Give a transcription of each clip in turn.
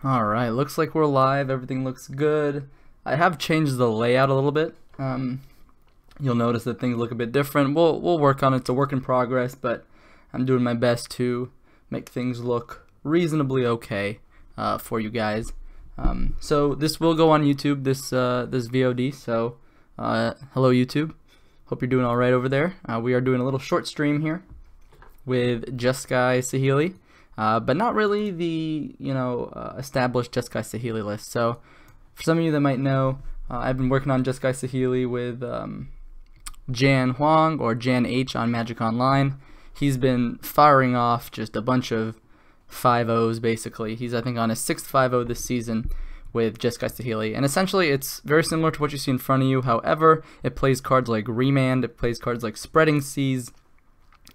Alright, looks like we're live. Everything looks good. I have changed the layout a little bit. You'll notice that things look a bit different. We'll work on it. It's a work in progress, but I'm doing my best to make things look reasonably okay for you guys. So this will go on YouTube, this VOD. So hello YouTube. Hope you're doing all right over there. We are doing a little short stream here with Jeskai Saheeli. But not really the established Jeskai Saheeli list. So for some of you that might know, I've been working on Jeskai Saheeli with Jan Huang or Jan H on Magic Online. He's been firing off just a bunch of 5-0s basically. He's I think on his 6th 5-0 this season with Jeskai Saheeli, and essentially it's very similar to what you see in front of you. However, it plays cards like Remand, it plays cards like Spreading Seas,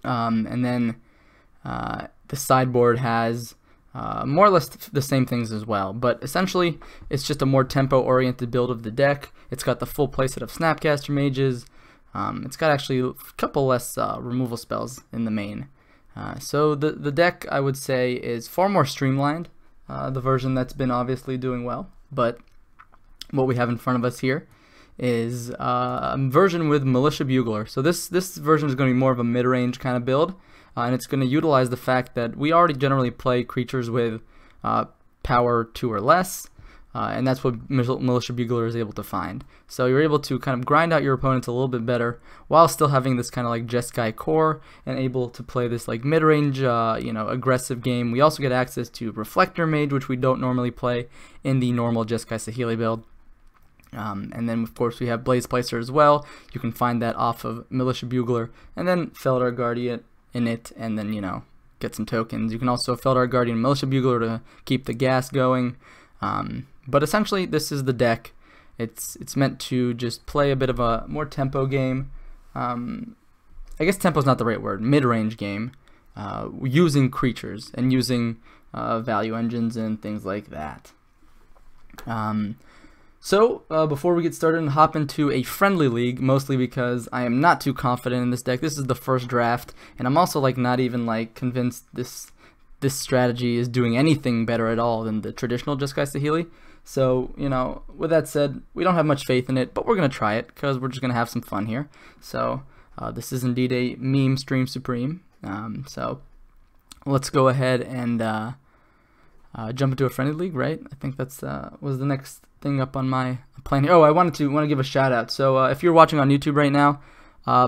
and then the sideboard has more or less the same things as well, but essentially it's just a more tempo-oriented build of the deck. It's got the full playset of Snapcaster Mages. It's got actually a couple less removal spells in the main. So the deck, I would say, is far more streamlined. The version that's been obviously doing well, but what we have in front of us here is a version with Militia Buglar. So this version is going to be more of a mid-range kind of build. And it's going to utilize the fact that we already generally play creatures with power 2 or less, and that's what Militia Buglar is able to find. So you're able to kind of grind out your opponents a little bit better while still having this kind of like Jeskai core and able to play this like mid-range, aggressive game. We also get access to Reflector Mage, which we don't normally play in the normal Jeskai Saheeli build. And then of course we have Blaze Placer as well. You can find that off of Militia Buglar, and then Feldar Guardian in it, and then get some tokens. You can also Feldar Guardian Militia Buglar to keep the gas going, but essentially this is the deck. It's meant to just play a bit of a more tempo game. I guess tempo is not the right word, mid-range game, using creatures and using value engines and things like that. So before we get started and hop into a friendly league, mostly because I am not too confident in this deck. This is the first draft, and I'm also like not even like convinced this strategy is doing anything better at all than the traditional Jeskai Saheeli. So with that said, we don't have much faith in it, but we're gonna try it because we're just gonna have some fun here. So this is indeed a meme stream supreme. So let's go ahead and jump into a friendly league, right? I think that's was the next thing up on my plan here. Oh, I want to give a shout out. So if you're watching on YouTube right now,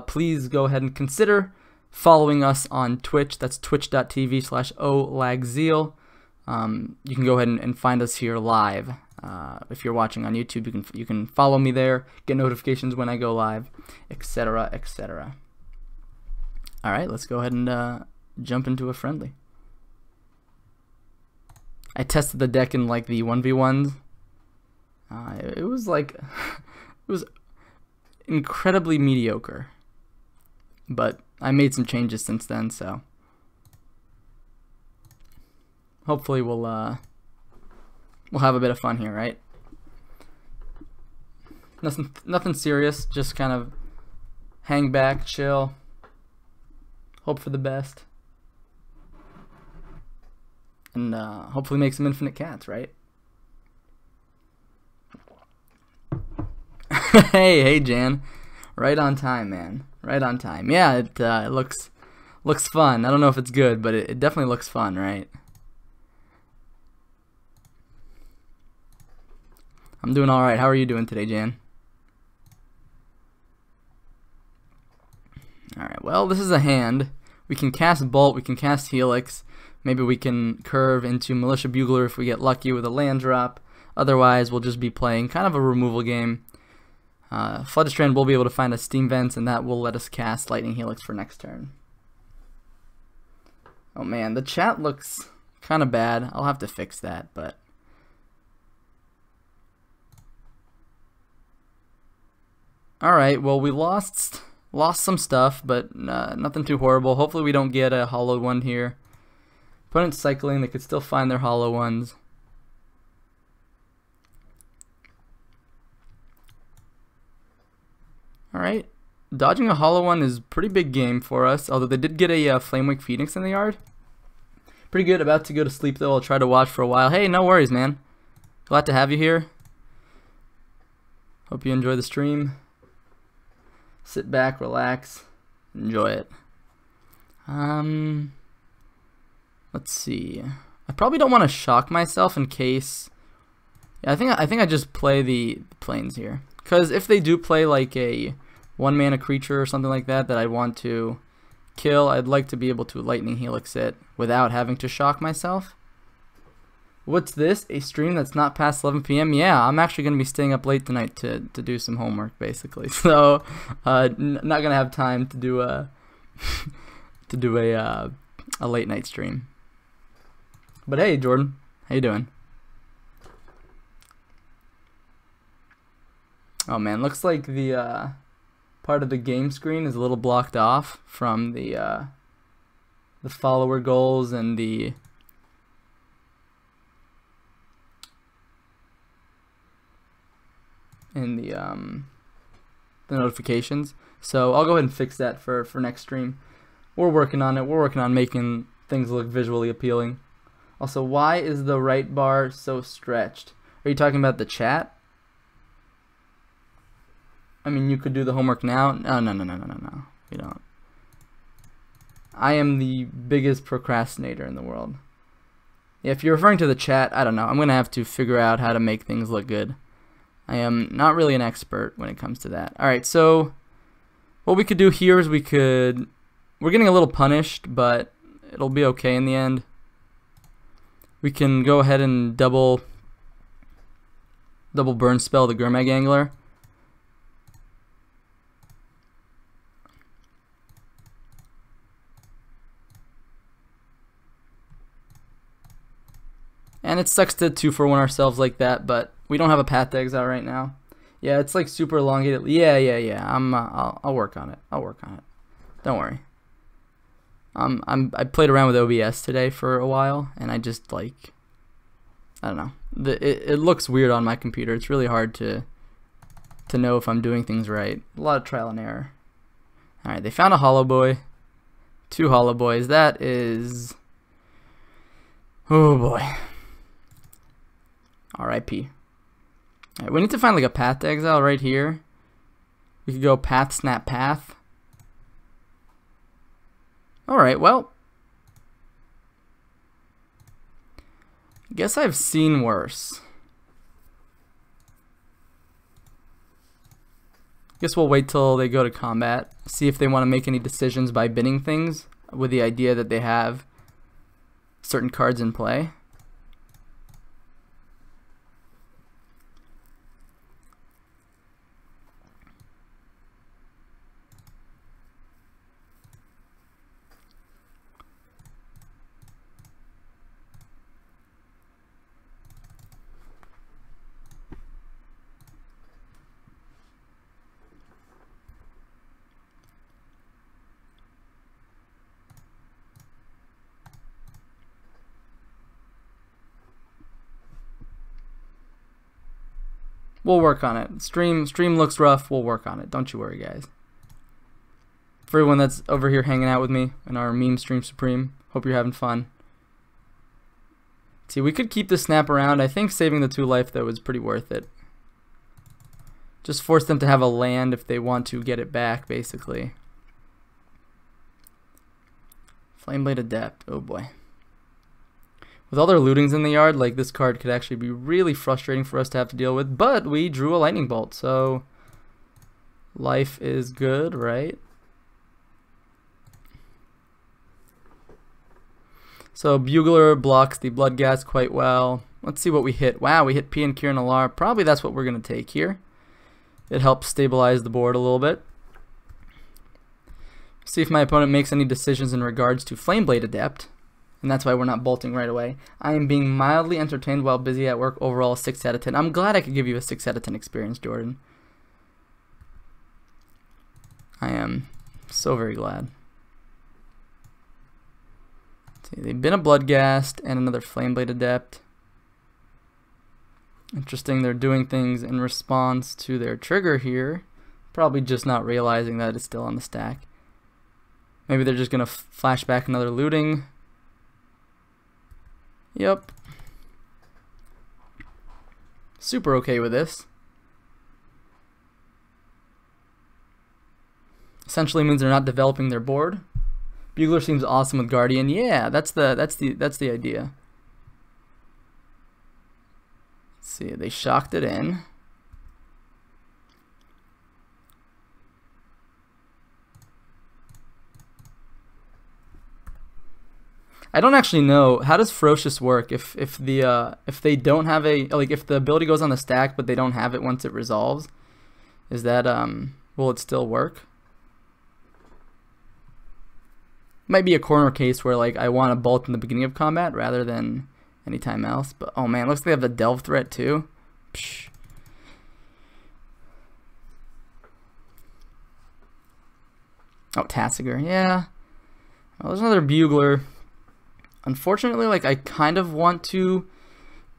please go ahead and consider following us on Twitch. That's twitch.tv/olagzeal. You can go ahead and find us here live. If you're watching on YouTube, you can follow me there, get notifications when I go live, etc., etc. All right, let's go ahead and jump into a friendly. I tested the deck in like the 1v1s. It was like, it was incredibly mediocre, but I made some changes since then, so hopefully we'll have a bit of fun here, right? Nothing serious, just kind of hang back, chill, hope for the best, and hopefully make some infinite cats, right? Hey Jan, right on time, man. Right on time. Yeah, it looks fun. I don't know if it's good, but it definitely looks fun, right? I'm doing all right. How are you doing today, Jan? All right. Well, this is a hand. We can cast Bolt. We can cast Helix. Maybe we can curve into Militia Buglar if we get lucky with a land drop. Otherwise, we'll just be playing kind of a removal game. Floodstrand will be able to find us Steam Vents, and that will let us cast Lightning Helix for next turn. Oh man, the chat looks kind of bad. I'll have to fix that, but alright, well we lost some stuff, but nothing too horrible. Hopefully we don't get a hollow one here. Opponent's cycling, they could still find their hollow ones. Alright, dodging a hollow one is a pretty big game for us, although they did get a Flamewake Phoenix in the yard. Pretty good. About to go to sleep though. I'll try to watch for a while. Hey, no worries, man. Glad to have you here. Hope you enjoy the stream. Sit back, relax, enjoy it. Let's see. I probably don't want to shock myself in case. Yeah, I think I just play the planes here, because if they do play like a 1-mana creature or something like that I want to kill, I'd like to be able to Lightning Helix it without having to shock myself. What's this? A stream that's not past 11 p.m.? Yeah, I'm actually going to be staying up late tonight to do some homework, basically. So, not going to have time to do a a late night stream. But hey, Jordan, how you doing? Oh man, looks like the part of the game screen is a little blocked off from the follower goals and the notifications. So I'll go ahead and fix that for next stream. We're working on it. We're working on making things look visually appealing. Also, why is the right bar so stretched? Are you talking about the chat? I mean, you could do the homework now. No. You don't. I am the biggest procrastinator in the world. Yeah, if you're referring to the chat, I don't know. I'm going to have to figure out how to make things look good. I am not really an expert when it comes to that. Alright, so what we could do here is we're getting a little punished, but it'll be okay in the end. We can go ahead and double burn spell the Gurmag Angler. And it sucks to 2-for-1 ourselves like that, but we don't have a Path to Exile right now. Yeah, it's like super elongated. Yeah. I'll work on it. Don't worry. I played around with OBS today for a while, and I just I don't know. It looks weird on my computer. It's really hard to know if I'm doing things right. A lot of trial and error. All right, they found a Hollow Boy. 2 Hollow Boys. That is. Oh boy. R.I.P. Alright, we need to find like a Path to Exile right here. We could go Path, Snap, Path. Alright, well. I guess I've seen worse. Guess we'll wait till they go to combat. See if they want to make any decisions by binning things with the idea that they have certain cards in play. We'll work on it. Stream looks rough. We'll work on it. Don't you worry, guys. For everyone that's over here hanging out with me in our meme stream supreme, hope you're having fun. See, we could keep the snap around. I think saving the 2 life though is pretty worth it. Just force them to have a land if they want to get it back, basically. Flameblade Adept. Oh boy. With all their lootings in the yard, like this card could actually be really frustrating for us to have to deal with, but we drew a Lightning Bolt, so life is good, right? So Buglar blocks the Bloodghast quite well. Let's see what we hit. Wow, we hit P and Kiran Alar. Probably that's what we're going to take here. It helps stabilize the board a little bit. See if my opponent makes any decisions in regards to Flameblade Adept. And that's why we're not bolting right away. I am being mildly entertained while busy at work. Overall, 6 out of 10. I'm glad I could give you a 6 out of 10 experience, Jordan. I am so very glad. See, they've been a Bloodghast and another Flameblade Adept. Interesting, they're doing things in response to their trigger here. Probably just not realizing that it's still on the stack. Maybe they're just going to flash back another looting. Yep. Super okay with this. Essentially means they're not developing their board. Bugler seems awesome with Guardian. Yeah, that's the idea. Let's see, they shocked it in. I don't actually know, how does Ferocious work if they don't have a, like, if the ability goes on the stack but they don't have it once it resolves? Is that will it still work? Might be a corner case where, like, I want a bolt in the beginning of combat rather than anytime else. But oh man, looks like they have the delve threat too. Psh. Oh, Tassiger, yeah. Well, there's another Bugler. Unfortunately, like, I kind of want to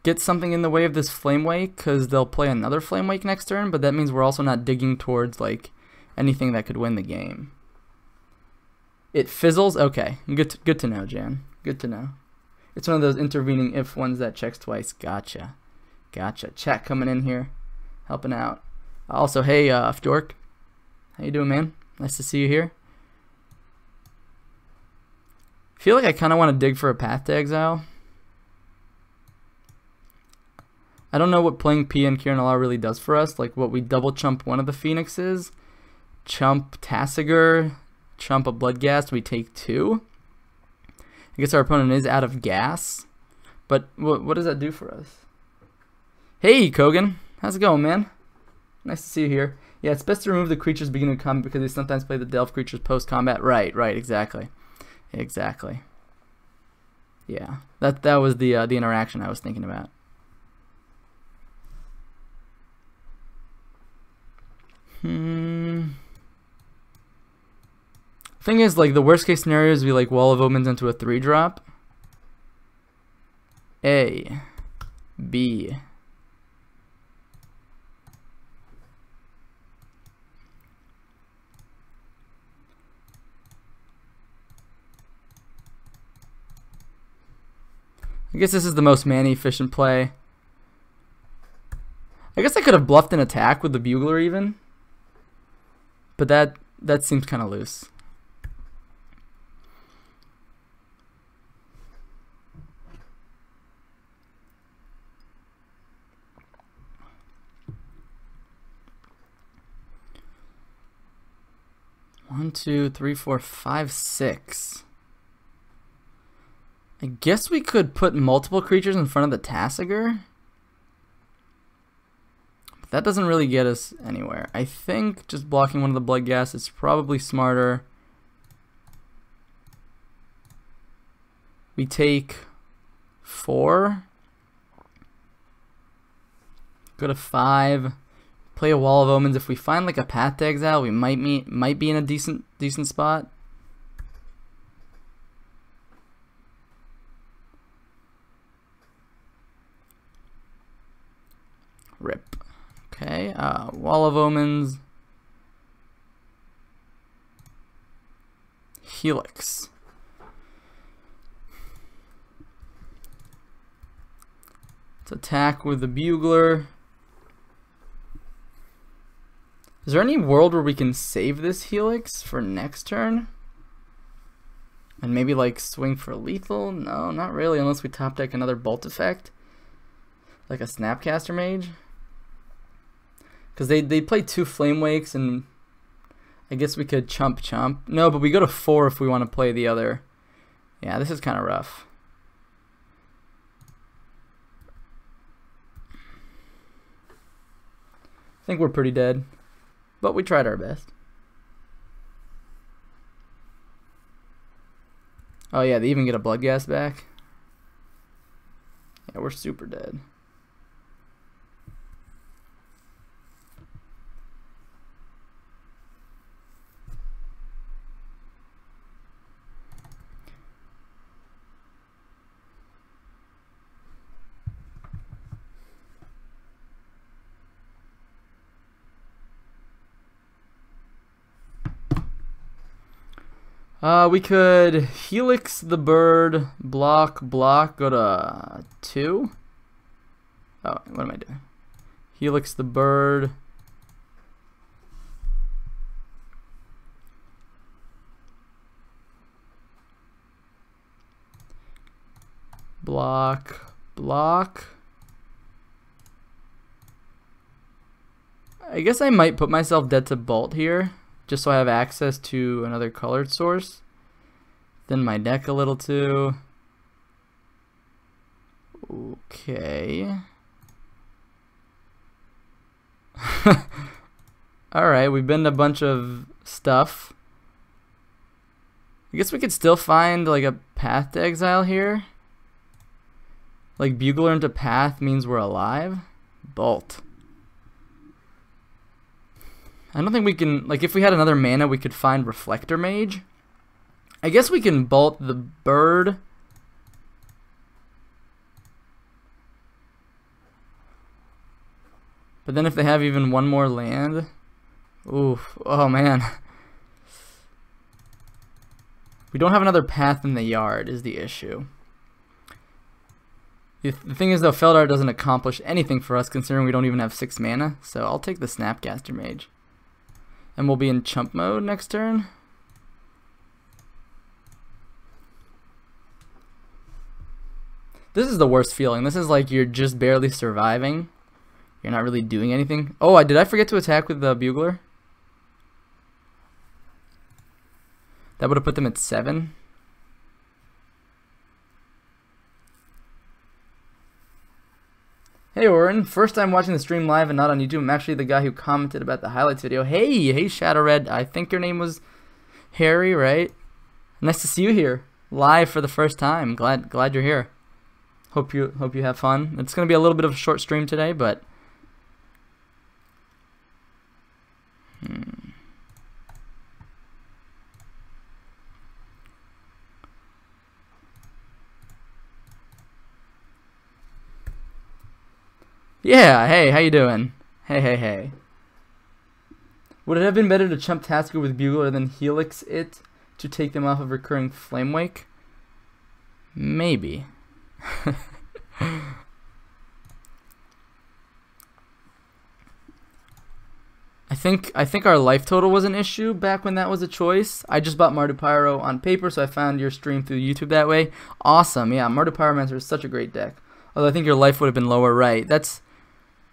get something in the way of this Flame Wake because they'll play another Flame Wake next turn, but that means we're also not digging towards, like, anything that could win the game. It fizzles? Okay, good to know, Jan. Good to know. It's one of those intervening if ones that checks twice. Gotcha. Gotcha. Chat coming in here, helping out. Also, hey, Fjork. How you doing, man? Nice to see you here. Feel like I kind of want to dig for a Path to Exile. I don't know what playing P and Kiran Alar really does for us. Like, what, we double chump one of the Phoenixes, chump Tassiger, chump a Bloodghast, we take 2. I guess our opponent is out of gas. But what does that do for us? Hey, Kogan. How's it going, man? Nice to see you here. Yeah, it's best to remove the creatures beginning of combat because they sometimes play the delve creatures post-combat. Right, exactly. Exactly. Yeah, that was the interaction I was thinking about. Thing is, like, the worst case scenario is we, like, Wall of Omens into a 3-drop. A, B. I guess this is the most mana efficient play. I guess I could have bluffed an attack with the Bugler even. But that seems kind of loose. One, two, three, four, five, 6. I guess we could put multiple creatures in front of the Tassiger. But that doesn't really get us anywhere. I think just blocking one of the Bloodghast is probably smarter. We take 4. Go to 5. Play a Wall of Omens. If we find, like, a Path to Exile, we might be in a decent spot. Rip. Okay, Wall of Omens. Helix. Let's attack with the Bugler. Is there any world where we can save this Helix for next turn? And maybe, like, swing for lethal? No, not really, unless we top deck another Bolt effect. Like a Snapcaster Mage. Because they play 2 Flame Wakes, and I guess we could chump. No, but we go to 4 if we want to play the other. Yeah, this is kind of rough. I think we're pretty dead. But we tried our best. Oh yeah, they even get a Bloodghast back. Yeah, we're super dead. We could Helix the bird, block, go to 2. Oh, what am I doing? Helix the bird. Block. I guess I might put myself dead to bolt here, just so I have access to another colored source. Thin my deck a little too. Okay. Alright, we've been to a bunch of stuff. I guess we could still find like a path to exile here. Like Buglar into path means we're alive. Bolt. I don't think we can, like if we had another mana we could find Reflector Mage. I guess we can bolt the bird. But then if they have even one more land, oof, oh man. We don't have another path in the yard is the issue. The thing is though, Feldar doesn't accomplish anything for us considering we don't even have 6 mana, so I'll take the Snapcaster Mage. And we'll be in chump mode next turn. This is the worst feeling. This is like you're just barely surviving. You're not really doing anything. Oh, did I forget to attack with the Buglar? That would have put them at 7. Hey Oren, first time watching the stream live and not on YouTube. I'm actually the guy who commented about the highlights video. Hey Shadow Red. I think your name was Harry, right? Nice to see you here, live for the first time. Glad you're here. Hope you have fun. It's gonna be a little bit of a short stream today, but yeah, hey, how you doing? Hey. Would it have been better to chump Tasker with Buglar than Helix it to take them off of recurring Flame Wake? Maybe. I think our life total was an issue back when that was a choice. I just bought Mardu on paper, so I found your stream through YouTube that way. Awesome, yeah, Mardu Pyromancer is such a great deck. Although I think your life would have been lower, right? That's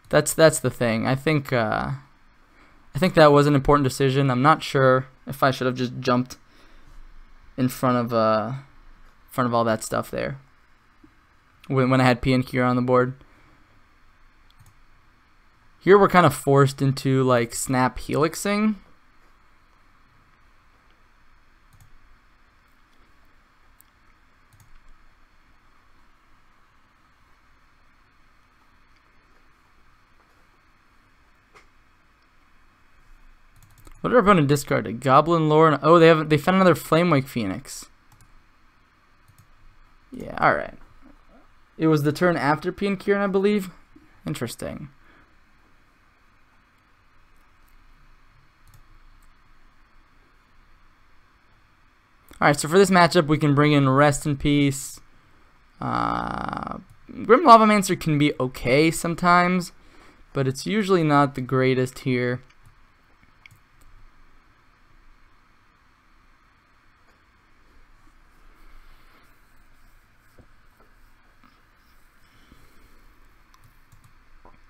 the thing. I think that was an important decision. I'm not sure if I should have just jumped in front of all that stuff there when I had P and Q on the board. Here we're kind of forced into like snap helixing. What did our opponent discard? A Goblin Lore. Oh, they found another Flamewake Phoenix. Yeah, all right. It was the turn after P and Kieran, I believe. Interesting. All right, so for this matchup, we can bring in Rest in Peace. Grim Lavamancer can be okay sometimes, but it's usually not the greatest here.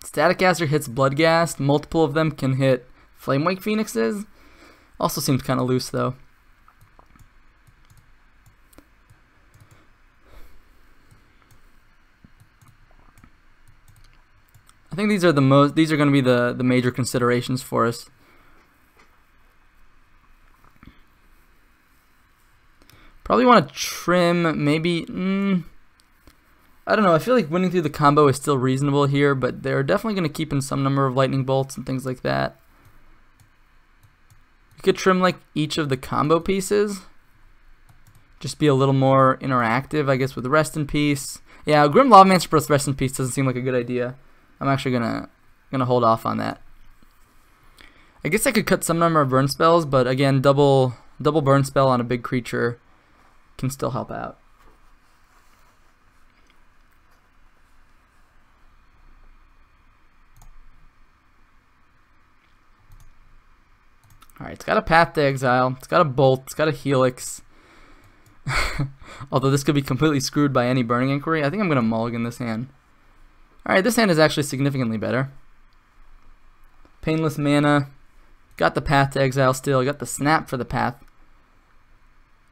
Static Caster hits Bloodghast. Multiple of them can hit Flamewake Phoenixes. Also seems kind of loose though. I think these are going to be the major considerations for us. Probably want to trim maybe. I don't know. I feel like winning through the combo is still reasonable here, but they're definitely going to keep in some number of lightning bolts and things like that. You could trim like each of the combo pieces. Just be a little more interactive, I guess, with Rest in Peace. Yeah, Grim Lavamancer plus Rest in Peace doesn't seem like a good idea. I'm actually gonna hold off on that. I guess I could cut some number of burn spells, but again, double double burn spell on a big creature can still help out. Alright, it's got a Path to Exile, it's got a Bolt, it's got a Helix. Although this could be completely screwed by any Burning Inquiry, I think I'm going to mulligan this hand. Alright, this hand is actually significantly better. Painless mana, got the Path to Exile still, got the Snap for the Path.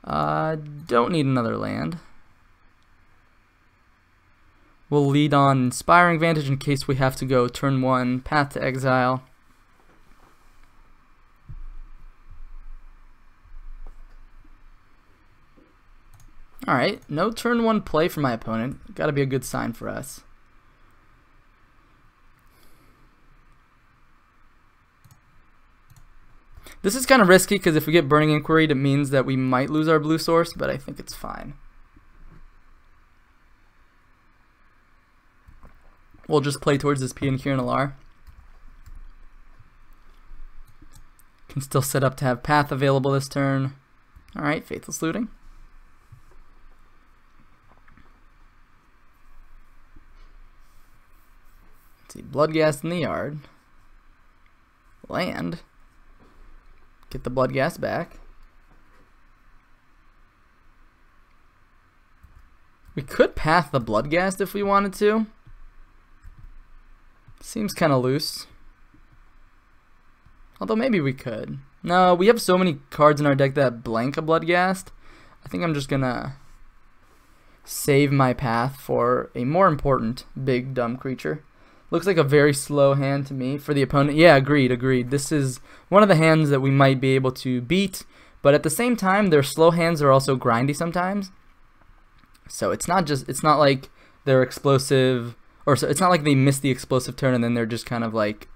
Don't need another land. We'll lead on Inspiring Vantage in case we have to go turn 1, Path to Exile. Alright, no turn 1 play for my opponent. Gotta be a good sign for us. This is kind of risky because if we get Burning Inquiry, it means that we might lose our blue source, but I think it's fine. We'll just play towards this P and Q and LR. Can still set up to have Path available this turn. Alright, Faithless Looting. Let's see, Bloodghast in the yard. Land. Get the Bloodghast back. We could Path the Bloodghast if we wanted to. Seems kind of loose. Although maybe we could. No, we have so many cards in our deck that blank a Bloodghast. I think I'm just gonna save my Path for a more important big dumb creature. Looks like a very slow hand to me for the opponent. Yeah, agreed. This is one of the hands that we might be able to beat, but at the same time, their slow hands are also grindy sometimes. So it's not like they're explosive, or so it's not like they miss the explosive turn and then they're just kind of like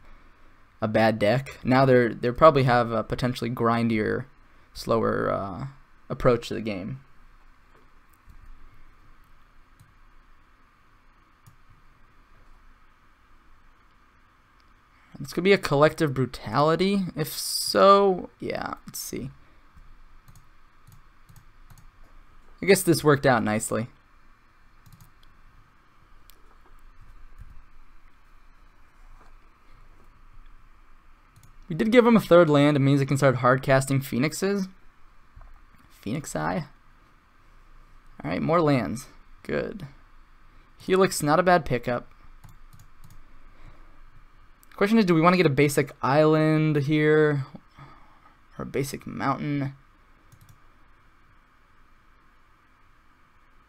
a bad deck. Now they probably have a potentially grindier, slower approach to the game. This could be a Collective Brutality. If so, yeah, let's see. I guess this worked out nicely. We did give him a third land. It means it can start hard casting Phoenixes. Phoenix Eye. Alright, more lands. Good. Helix, not a bad pickup. Question is, do we want to get a basic island here or a basic mountain?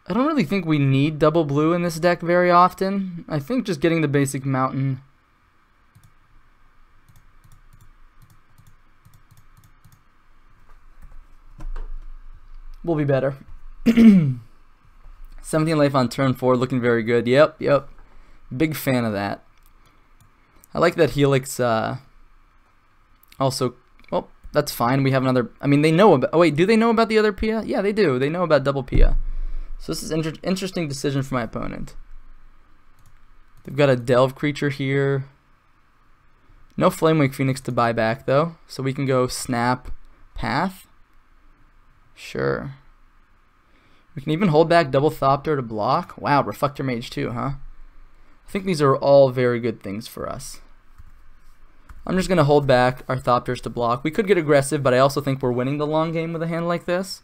I don't really think we need double blue in this deck very often. I think just getting the basic mountain will be better. 17 life on turn 4, looking very good. Yep. Big fan of that. I like that Helix also, well, that's fine. We have another, I mean, they know about, oh wait, do they know about the other Pia? Yeah, they do. They know about double Pia. So this is an interesting decision for my opponent. They've got a Delve creature here. No Flamewake Phoenix to buy back though, so we can go Snap, Path. Sure. We can even hold back double Thopter to block. Wow, Reflector Mage too, huh? I think these are all very good things for us. I'm just going to hold back our Thopters to block. We could get aggressive, but I also think we're winning the long game with a hand like this.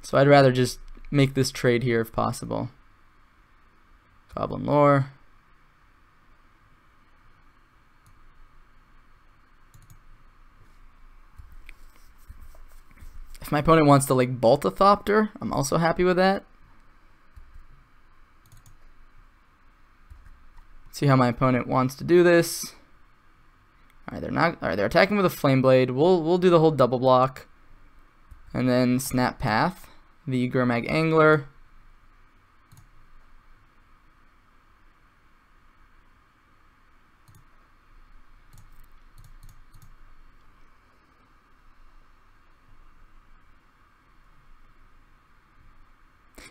So I'd rather just make this trade here if possible. Goblin Lore. If my opponent wants to like bolt a Thopter, I'm also happy with that. See how my opponent wants to do this. Alright, they're not. Alright, they're attacking with a Flame Blade. We'll do the whole double block. And then Snap Path, the Gurmag Angler.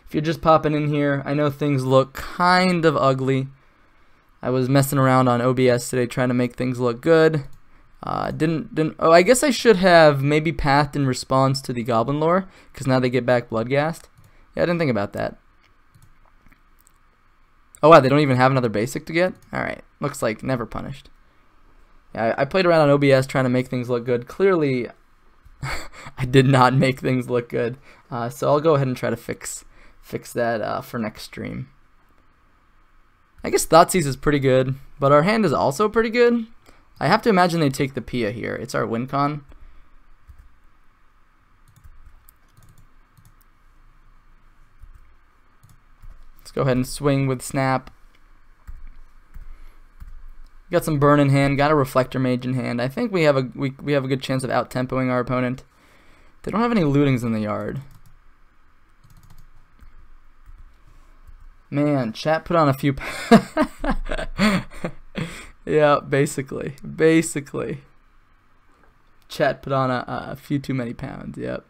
If you're just popping in here, I know things look kind of ugly. I was messing around on OBS today trying to make things look good. Didn't. Oh, I guess I should have maybe pathed in response to the Goblin Lore, because now they get back Bloodghast. Yeah, I didn't think about that. Oh wow, they don't even have another basic to get? Alright, looks like never punished. Yeah, I played around on OBS trying to make things look good. Clearly, I did not make things look good. So I'll go ahead and try to fix that for next stream. I guess Thoughtseize is pretty good, but our hand is also pretty good. I have to imagine they take the Pia here. It's our win con. Let's go ahead and swing with Snap. Got some burn in hand. Got a Reflector Mage in hand. I think we have a good chance of out tempoing our opponent. They don't have any lootings in the yard. Man, chat put on a few. Yeah, basically. Chat put on a few too many pounds, yep.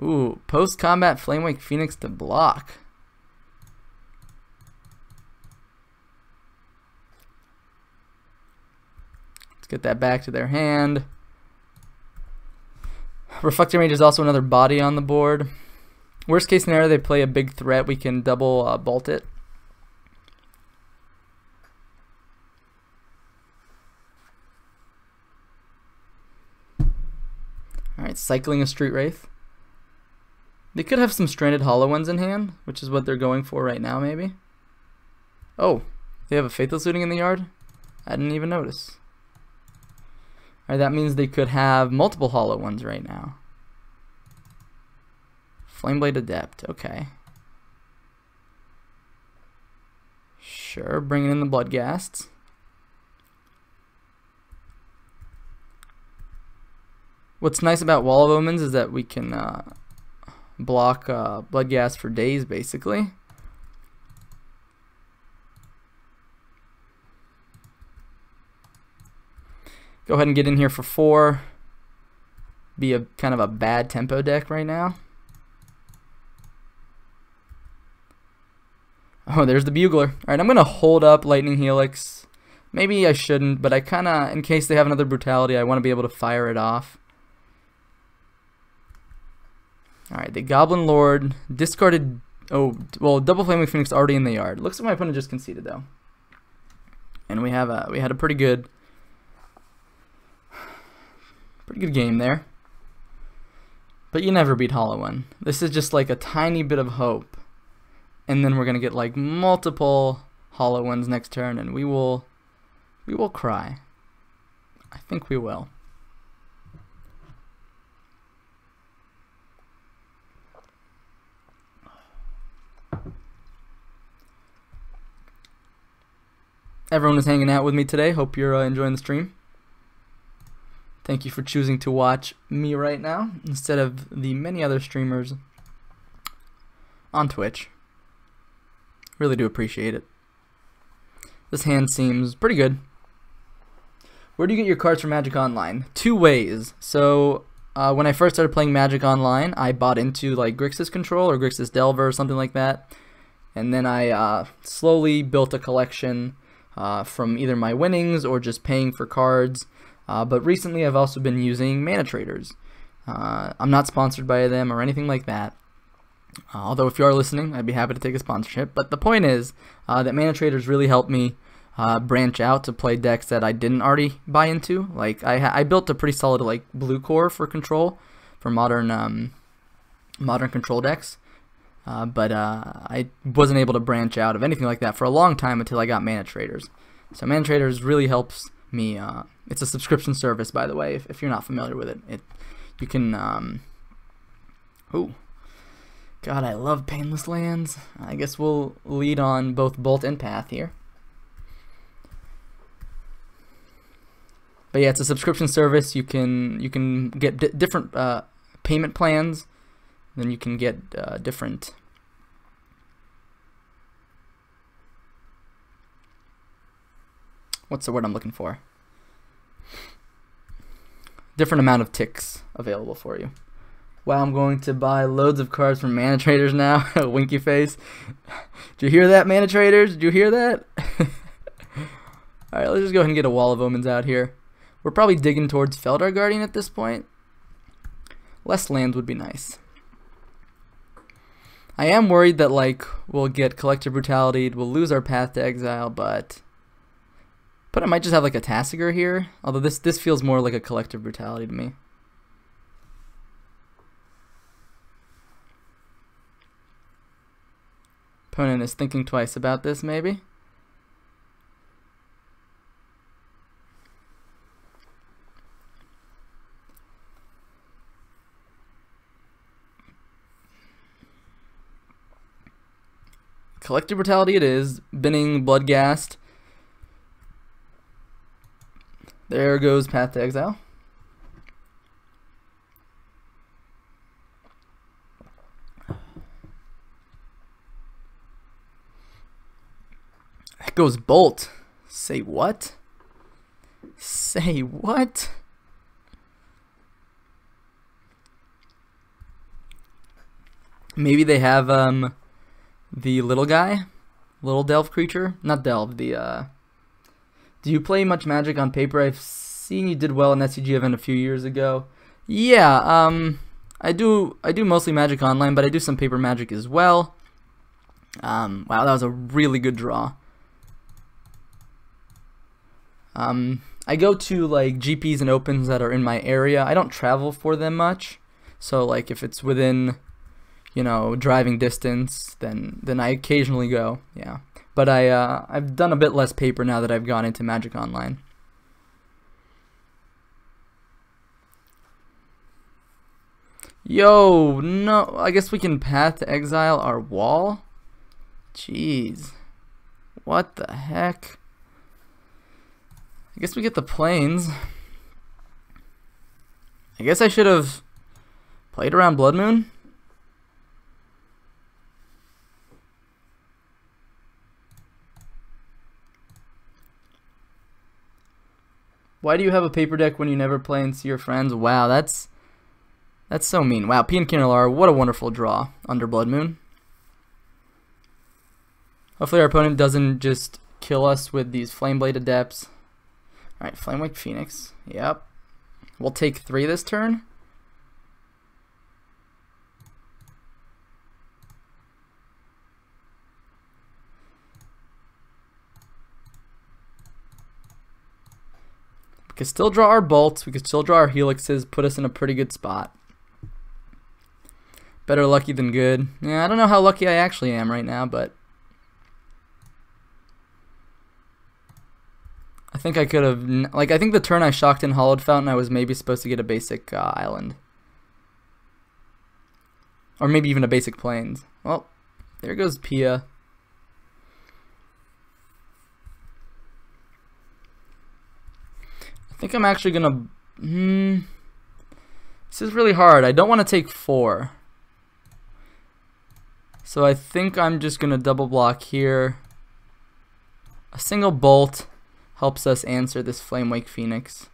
Ooh, post-combat Flamewake Phoenix to block. Let's get that back to their hand. Reflector Mage is also another body on the board. Worst case scenario, they play a big threat. We can double bolt it. Alright, cycling a Street Wraith. They could have some stranded hollow ones in hand, which is what they're going for right now, maybe. Oh, they have a Faithless Looting in the yard? I didn't even notice. Alright, that means they could have multiple hollow ones right now. Flameblade Adept, okay. Sure, bringing in the Bloodghasts. What's nice about Wall of Omens is that we can block Bloodghast for days, basically. Go ahead and get in here for 4. Be a kind of a bad tempo deck right now. Oh, there's the Bugler. Alright, I'm going to hold up Lightning Helix. Maybe I shouldn't, but I kind of, in case they have another Brutality, I want to be able to fire it off. Alright, the Goblin Lord discarded. Oh, well, double Flaming Phoenix already in the yard. Looks like my opponent just conceded though, and we had a pretty good game there. But you never beat Hollow One. This is just like a tiny bit of hope, and then we're gonna get like multiple Hollow Ones next turn, and we will cry. I think we will. Everyone is hanging out with me today. Hope you're enjoying the stream. Thank you for choosing to watch me right now instead of the many other streamers on Twitch. Really do appreciate it. This hand seems pretty good. Where do you get your cards from Magic Online? 2 ways. So when I first started playing Magic Online, I bought into like Grixis Control or Grixis Delver or something like that. And then I slowly built a collection from either my winnings or just paying for cards. But recently I've also been using Mana Traders. I'm not sponsored by them or anything like that. Although if you are listening, I'd be happy to take a sponsorship. But the point is that Mana Traders really helped me branch out to play decks that I didn't already buy into. Like I built a pretty solid like blue core for control, for modern control decks. But I wasn't able to branch out of anything like that for a long time until I got Mana Traders. So Mana Traders really helps me. It's a subscription service, by the way, if you're not familiar with it. You can. Ooh, God, I love Painless Lands. I guess we'll lead on both Bolt and Path here. But yeah, it's a subscription service. You can get different payment plans. Then you can get different. What's the word I'm looking for? Different amount of ticks available for you. Wow, I'm going to buy loads of cards from Mana Traders now. Winky face. Did you hear that, Mana Traders? Did you hear that? Alright, let's just go ahead and get a Wall of Omens out here. We're probably digging towards Feldar Guardian at this point. Less lands would be nice. I am worried that like we'll get Collective Brutality, we'll lose our Path to Exile, but I might just have like a Tasigur here. Although this feels more like a Collective Brutality to me. Opponent is thinking twice about this, maybe. Collective Brutality it is. Binning Bloodghast. There goes Path to Exile. That goes Bolt. Say what? Say what? Maybe they have the little guy, little delve creature, not delve. The do you play much Magic on paper? I've seen you did well in SCG event a few years ago. Yeah, I do mostly Magic online, but I do some paper Magic as well. Wow, that was a really good draw. I go to like GPs and opens that are in my area. I don't travel for them much, so like if it's within, you know, driving distance, then I occasionally go. Yeah, but I've done a bit less paper now that I've gone into Magic Online. Yo, no, I guess we can Path to Exile our wall. Jeez, what the heck? I guess we get the plains. I guess I should have played around Blood Moon. Why do you have a paper deck when you never play and see your friends? Wow, that's so mean. Wow, P and Kinnalar, what a wonderful draw under Blood Moon. Hopefully our opponent doesn't just kill us with these Flameblade Adepts. Alright, Flamewake Phoenix. Yep. We'll take 3 this turn. We could still draw our bolts. We could still draw our helixes. Put us in a pretty good spot. Better lucky than good. Yeah, I don't know how lucky I actually am right now, but I think I could have, like, I think the turn I shocked in Hollowed Fountain, I was maybe supposed to get a basic island. Or maybe even a basic plains. Well, there goes Pia. I think I'm actually going to, this is really hard. I don't want to take 4. So I think I'm just going to double block here. A single bolt helps us answer this Flamewake Phoenix.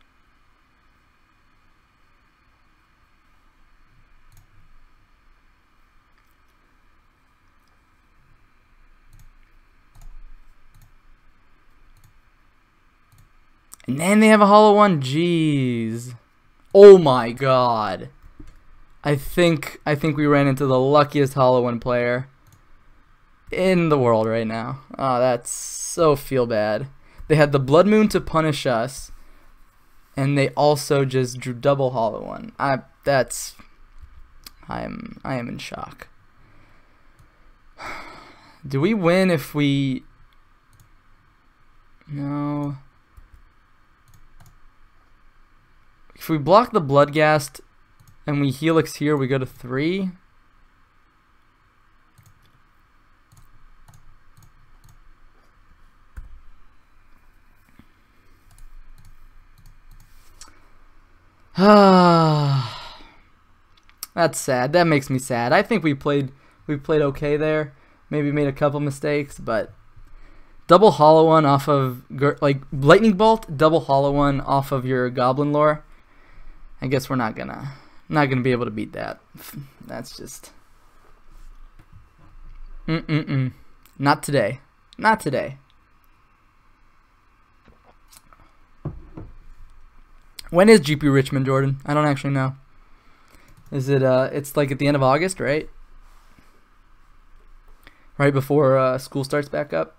And then they have a hollow one. Jeez. Oh my god. I think we ran into the luckiest hollow one player in the world right now. Oh, that's so feel bad. They had the Blood Moon to punish us, and they also just drew double hollow one. I am in shock. Do we win if we? No. If we block the Bloodghast and we helix here, we go to 3. That's sad. That makes me sad. I think we played okay there. Maybe made a couple mistakes, but double hollow one off of like Lightning Bolt, double hollow one off of your Goblin Lore. I guess we're not gonna be able to beat that. That's just not today. Not today. When is GP Richmond, Jordan? I don't actually know. Is it, it's like at the end of August, right? Right before school starts back up?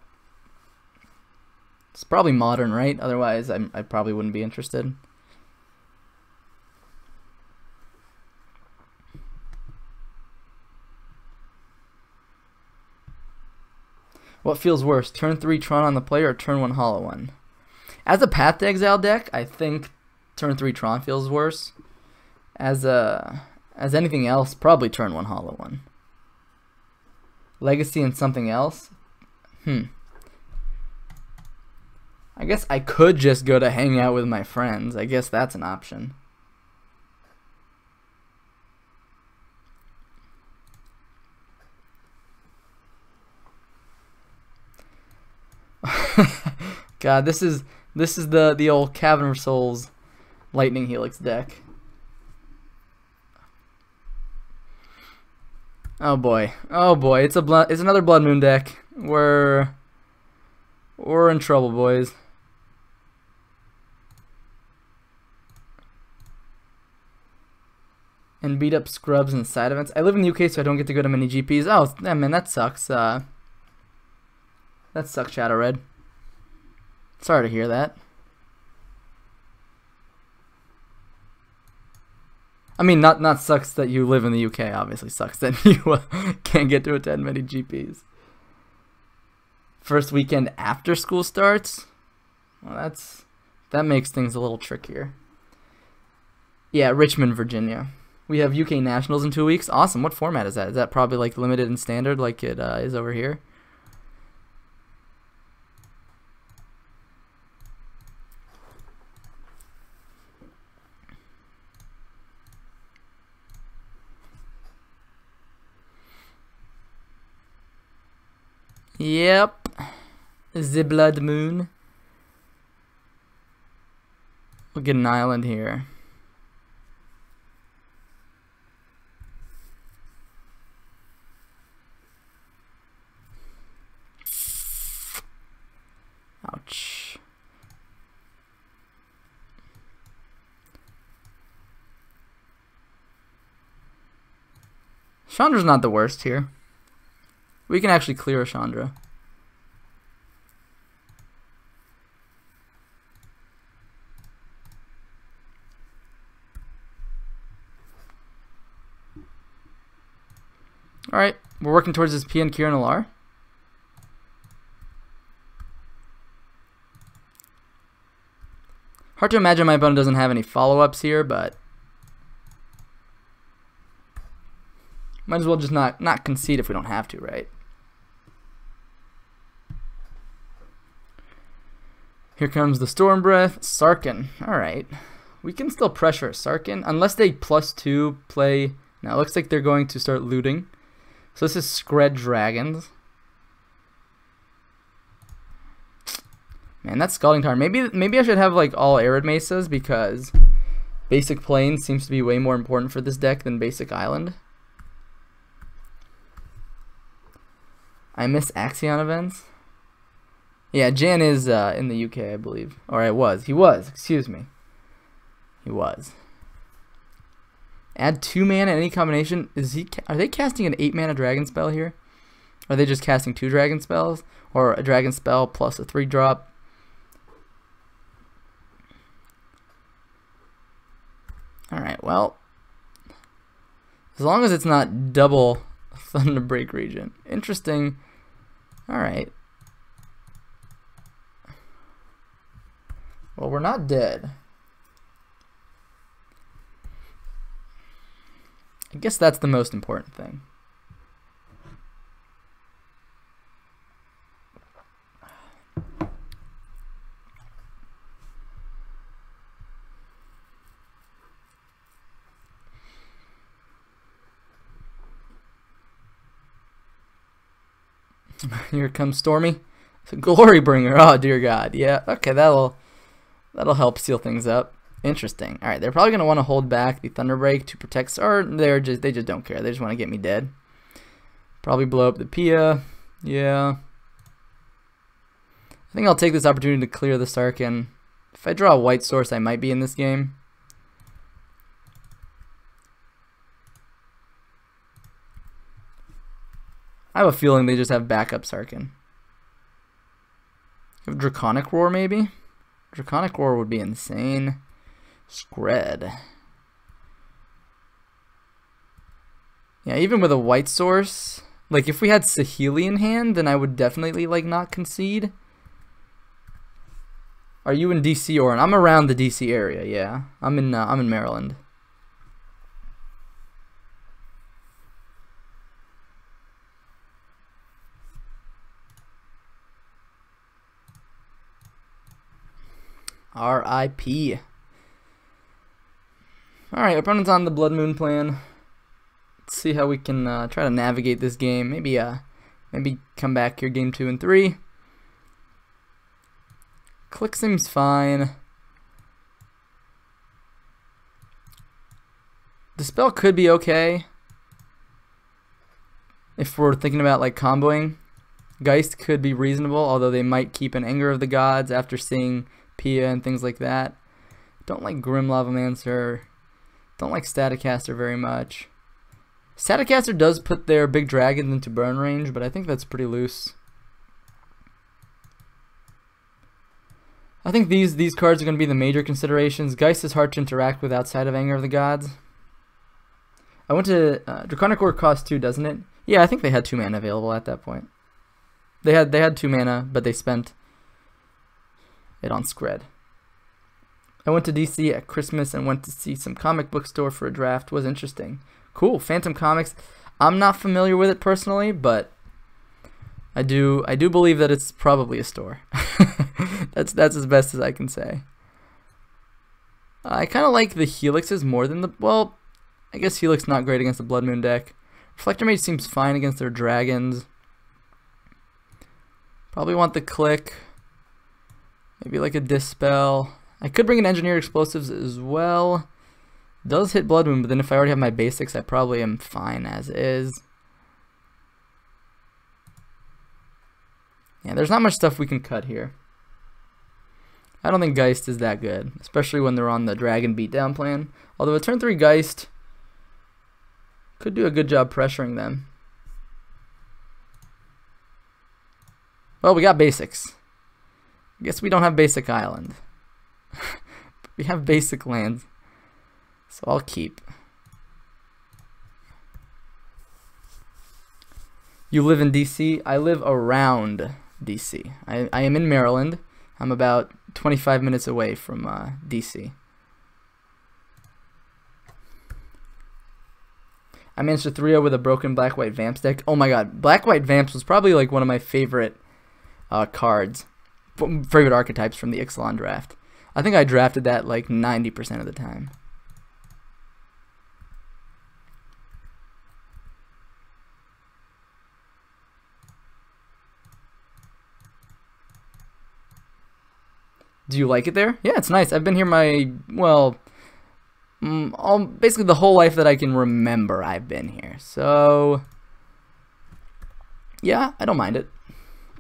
It's probably modern, right? Otherwise, I probably wouldn't be interested. What feels worse, turn 3 Tron on the player or turn 1 Hollow One? As a Path to Exile deck, I think turn 3 Tron feels worse. As anything else, probably turn 1 Hollow One. Legacy and something else? I guess I could just go to hang out with my friends. I guess that's an option. God, this is the old Cavern of Souls Lightning Helix deck. Oh boy, it's another Blood Moon deck. We're in trouble, boys. And beat up scrubs and side events. I live in the UK, so I don't get to go to many GPs. Oh, man, that sucks. That sucks, Shadow Red. Sorry to hear that. I mean, not sucks that you live in the UK. Obviously, sucks that you can't get to attend many GPs. First weekend after school starts. Well, that makes things a little trickier. Yeah, Richmond, Virginia. We have UK Nationals in 2 weeks. Awesome. What format is that? Is that probably like limited and standard, like it is over here? Yep. The Blood Moon. We'll get an island here. Ouch. Chandra's not the worst here. We can actually clear a Chandra. Alright, we're working towards this PN Kieran Alar. Hard to imagine my opponent doesn't have any follow-ups here, but might as well just not concede if we don't have to, right? Here comes the Storm Breath, Sarkin. Alright. We can still pressure Sarkin, unless they +2 play. Now it looks like they're going to start looting. So this is Skred Dragons. Man, that's Scalding Tarn. Maybe I should have like all Arid Mesas, because basic Plains seems to be way more important for this deck than basic Island. I miss Axion events. Yeah, Jan is in the UK, I believe. Or I was. He was. Excuse me. He was. Add 2 mana in any combination. Are they casting an 8 mana dragon spell here? Are they just casting 2 dragon spells? Or a dragon spell plus a 3-drop? Alright, well. As long as it's not double Thunderbreak Regent. Interesting. Alright. Well, we're not dead. I guess that's the most important thing. Here comes Stormy. It's a Glory Bringer. Oh dear God. Yeah. Okay, that'll help seal things up. Interesting. All right, they're probably gonna want to hold back the Thunderbreak to protect, or they just don't care. They just want to get me dead. Probably blow up the Pia. Yeah. I think I'll take this opportunity to clear the Sarkin. If I draw a white source, I might be in this game. I have a feeling they just have backup Sarkin. Draconic Roar, maybe? Draconic Roar would be insane. Skred. Yeah, even with a white source, like if we had Saheeli in hand, then I would definitely like not concede. Are you in DC, Oren? I'm around the DC area. Yeah, I'm in Maryland. R.I.P. Alright, opponent's on the Blood Moon plan. Let's see how we can try to navigate this game. Maybe come back here game 2 and 3. Click seems fine. Dispel could be okay. If we're thinking about like comboing. Geist could be reasonable, although they might keep an Anger of the Gods after seeing Pia and things like that. Don't like Grim Lavamancer. Don't like Staticaster very much. Staticaster does put their big dragons into burn range, but I think that's pretty loose. I think these cards are going to be the major considerations. Geist is hard to interact with outside of Anger of the Gods. I went to Draconic Roar cost 2, doesn't it? Yeah, I think they had 2 mana available at that point. They had 2 mana, but they spent it on Skred. I went to DC at Christmas and went to see some comic book store for a draft. Was interesting. Cool, Phantom Comics. I'm not familiar with it personally, but I do believe that it's probably a store. that's as best as I can say. I kind of like the Helixes more than the, well, I guess Helix not great against the Blood Moon deck. Reflector Mage seems fine against their dragons. Probably want the click. Maybe like a Dispel. I could bring in Engineered Explosives as well. Does hit Blood Moon, but then if I already have my basics, I probably am fine as is. Yeah, there's not much stuff we can cut here. I don't think Geist is that good, especially when they're on the Dragon Beatdown plan. Although a turn 3 Geist could do a good job pressuring them. Well, we got basics. I guess we don't have basic island. We have basic land. So I'll keep. You live in DC? I live around DC. I am in Maryland. I'm about 25 minutes away from DC. I managed a 3-0 with a broken Black-White Vamps deck. Oh my god, Black-White Vamps was probably like one of my favorite cards. Favorite archetypes from the Ixalan draft. I think I drafted that like 90% of the time. Do you like it there? Yeah, it's nice. I've been here my, well, basically the whole life that I can remember I've been here. So, yeah, I don't mind it.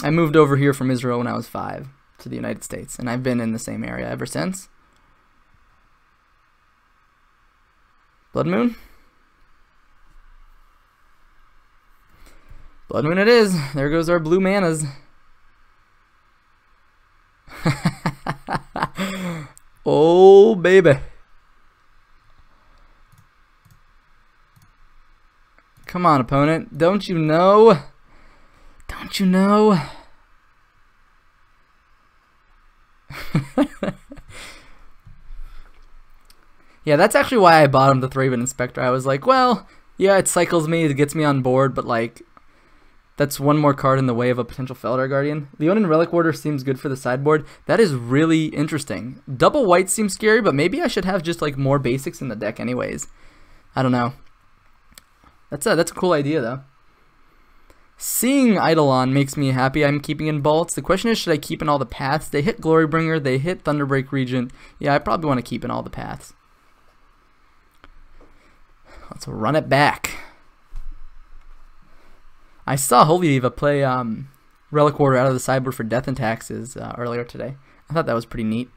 I moved over here from Israel when I was 5 to the United States, and I've been in the same area ever since. Blood Moon? Blood Moon it is. There goes our blue manas. Oh, baby. Come on, opponent. Don't you know? Don't you know? Yeah, that's actually why I bought him the Thraben Inspector. I was like, well, yeah, it cycles me, it gets me on board, but like, that's one more card in the way of a potential Felidar Guardian. Leonin Relic Warder seems good for the sideboard. That is really interesting. Double white seems scary, but maybe I should have just like more basics in the deck anyways. I don't know. That's a cool idea though. Seeing Eidolon makes me happy. I'm keeping in Bolts. The question is, should I keep in all the paths? They hit Glorybringer, they hit Thunderbreak Regent. Yeah, I probably want to keep in all the paths. Let's run it back. I saw Holy Diva play Relic Warder out of the sideboard for Death and Taxes earlier today. I thought that was pretty neat.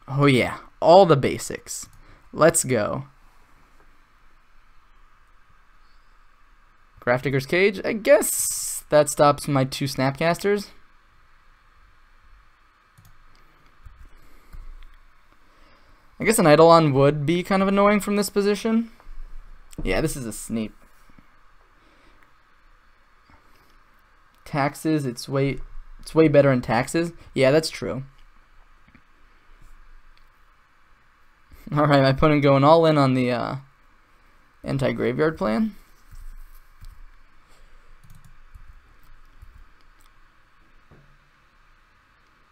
Oh yeah, all the basics. Let's go. Grafdigger's Cage. I guess that stops my 2 Snapcasters. I guess an Eidolon would be kind of annoying from this position. Yeah, this is a sneak. Taxes, it's way better in taxes. Yeah, that's true. Alright, my opponent going all in on the anti-graveyard plan.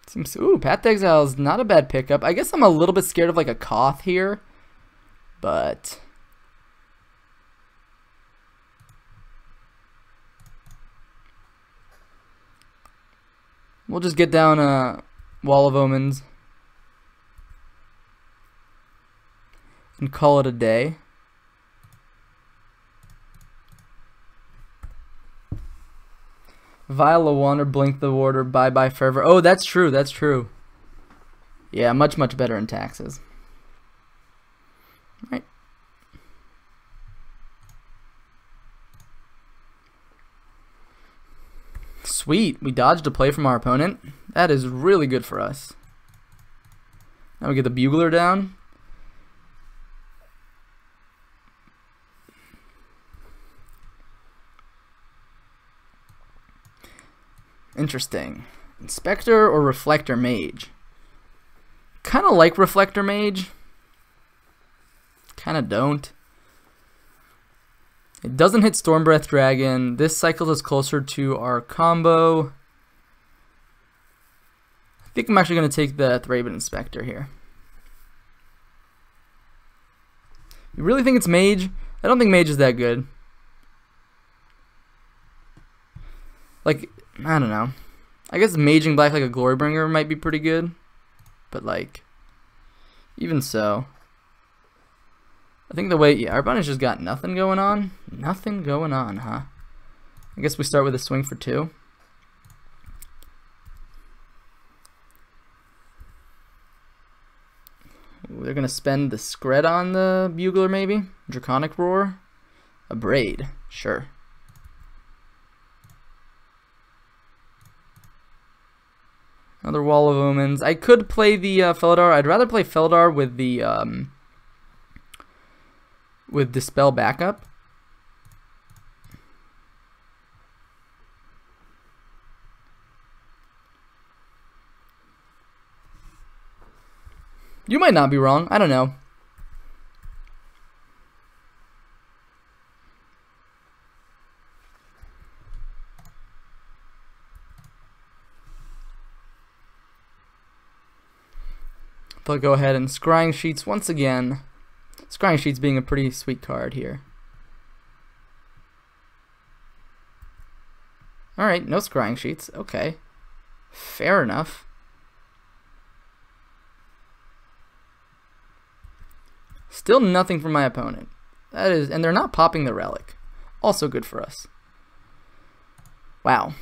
Seems, ooh, Path to Exile is not a bad pickup. I guess I'm a little bit scared of like a Koth here, but we'll just get down a Wall of Omens and call it a day. Vial of Wander, Blink the Warder, Bye Bye Forever. Oh, that's true, that's true. Yeah, much better in taxes. Right. Sweet, we dodged a play from our opponent. That is really good for us. Now we get the Bugler down. Interesting. Inspector or Reflector Mage? Kind of like Reflector Mage. Kind of don't. It doesn't hit Stormbreath Dragon. This cycles us closer to our combo. I think I'm actually going to take the Thraben Inspector here. You really think it's Mage? I don't think Mage is that good. Like, I don't know. I guess Maging Black like a Glorybringer might be pretty good. But like, even so. I think the way, yeah, our opponent's just got nothing going on. Nothing going on, huh? I guess we start with a swing for 2. They're going to spend the Skred on the Bugler maybe. Draconic Roar. A Braid, sure. Another Wall of Omens. I could play the Felidar. I'd rather play Felidar with the Dispel backup. You might not be wrong. I don't know. They'll go ahead and Scrying Sheets once again. Scrying Sheets being a pretty sweet card here. Alright, no Scrying Sheets. Okay. Fair enough. Still nothing from my opponent. That is, and they're not popping the Relic. Also good for us. Wow.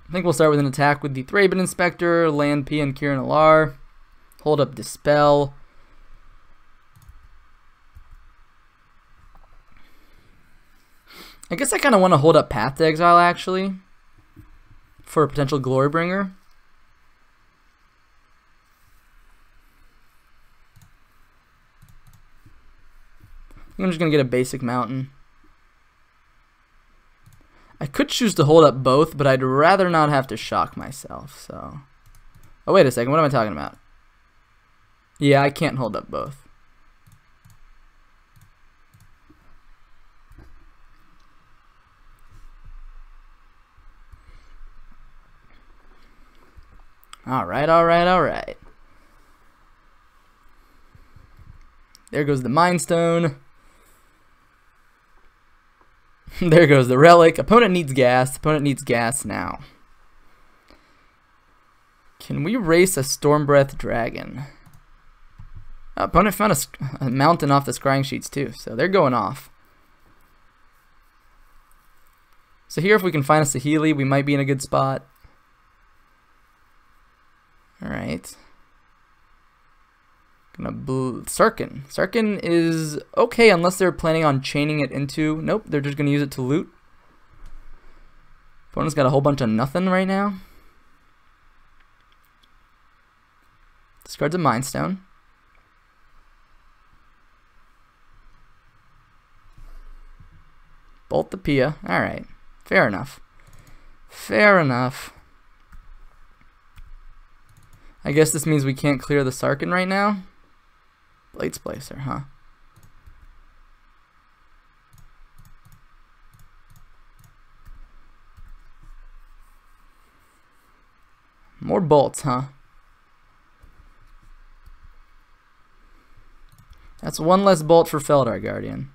I think we'll start with an attack with the Thraben Inspector, land P and Kiran Alar. Hold up Dispel. I guess I kind of want to hold up Path to Exile actually for a potential Glorybringer. I'm just going to get a basic mountain. I could choose to hold up both, but I'd rather not have to shock myself, so. Oh, wait a second. What am I talking about? Yeah, I can't hold up both. Alright, alright, alright. There goes the Mind Stone. There goes the Relic. Opponent needs gas. Opponent needs gas now. Can we race a Stormbreath Dragon? Opponent found a mountain off the Scrying Sheets too, so they're going off. So here if we can find a Saheeli, we might be in a good spot. Alright. Sarkin. Sarkin is okay unless they're planning on chaining it into... Nope, they're just gonna use it to loot. Opponent's got a whole bunch of nothing right now. Discards a Mind Stone. Bolt the Pia. Alright. Fair enough. Fair enough. I guess this means we can't clear the Sarkin right now. Blade Splicer, huh? More bolts, huh? That's one less bolt for Feldar Guardian.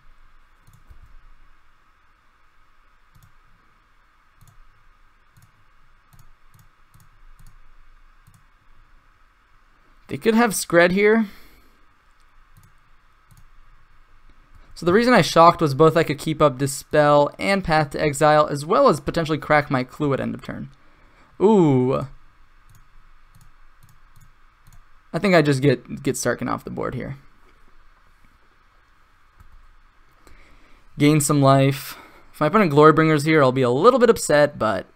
They could have Skred here. So the reason I shocked was both I could keep up Dispel and Path to Exile, as well as potentially crack my Clue at end of turn. Ooh. I think I just get Sarkin off the board here. Gain some life. If my opponent Glorybringer's here, I'll be a little bit upset, but...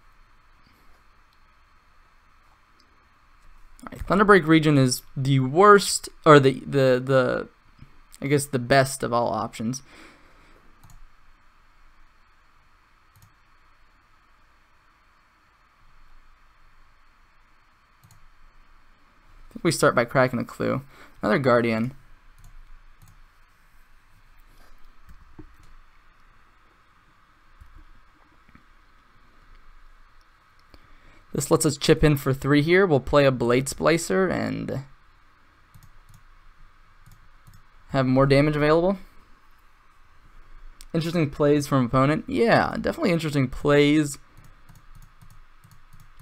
Alright, Thunderbreak Region is the worst, or I guess the best of all options. I think we start by cracking a Clue. Another Guardian. This lets us chip in for 3 here. We'll play a Blade Splicer and have more damage available. Interesting plays from opponent. Yeah, definitely interesting plays.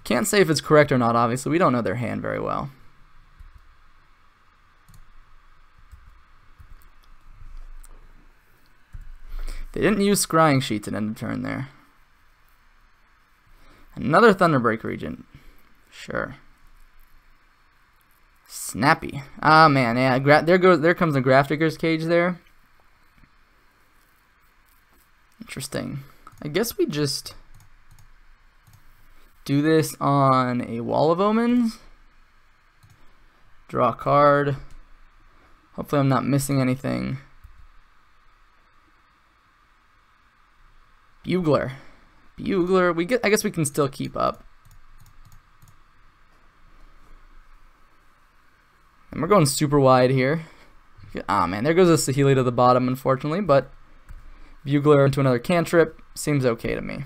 Can't say if it's correct or not, obviously. We don't know their hand very well. They didn't use Scrying Sheets at end of turn there. Another Thunderbreak Region. Sure. Snappy. Ah, man, yeah. There comes the Grafdigger's Cage there. Interesting. I guess we just do this on a Wall of Omens. Draw a card. Hopefully I'm not missing anything. Buglar. I guess we can still keep up. And we're going super wide here. Ah, man, there goes a Saheeli to the bottom, unfortunately, but Buglar into another cantrip seems okay to me.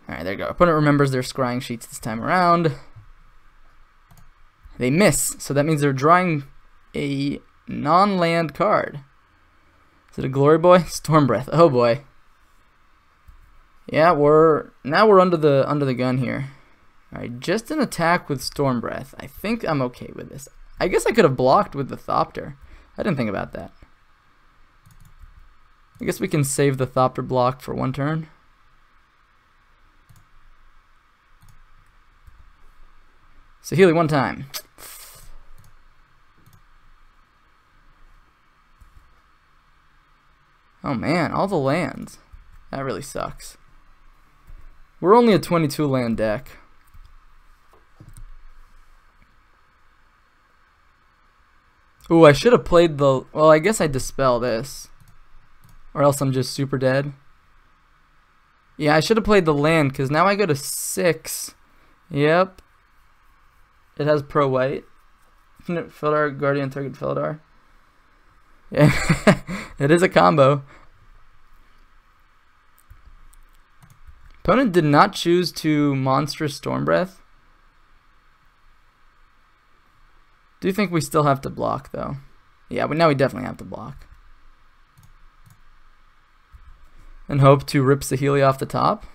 Alright, there you go. Opponent remembers their Scrying Sheets this time around. They miss, so that means they're drawing a non-land card. Is it a Glory Boy? Storm Breath. Oh boy. Yeah, we're under the gun here. Alright, just an attack with Storm Breath. I think I'm okay with this. I guess I could have blocked with the Thopter. I didn't think about that. I guess we can save the Thopter block for 1 turn. Saheeli 1 time. Oh man, all the lands. That really sucks. We're only a 22 land deck. Ooh, I should have played the... Well, I guess I dispel this. Or else I'm just super dead. Yeah, I should have played the land, because now I go to 6. Yep. It has pro white. Infinite Feldar, Guardian, target Feldar. Yeah, it is a combo. Opponent did not choose to Monstrous Storm Breath. Do you think we still have to block, though? Yeah, but now we definitely have to block. And hope to rip Saheeli off the top.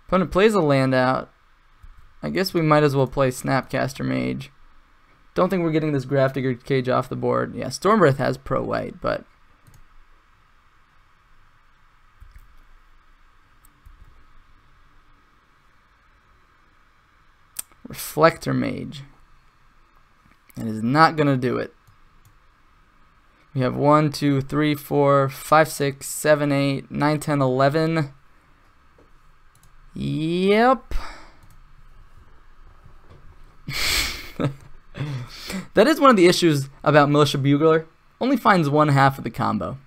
Opponent plays a land out. I guess we might as well play Snapcaster Mage. Don't think we're getting this Grafdigger Cage off the board. Yeah, Storm Breath has pro white, but Reflector Mage. That is not going to do it. We have 1, 2, 3, 4, 5, 6, 7, 8, 9, 10, 11. Yep. That is one of the issues about Militia Bugler. Only finds one half of the combo.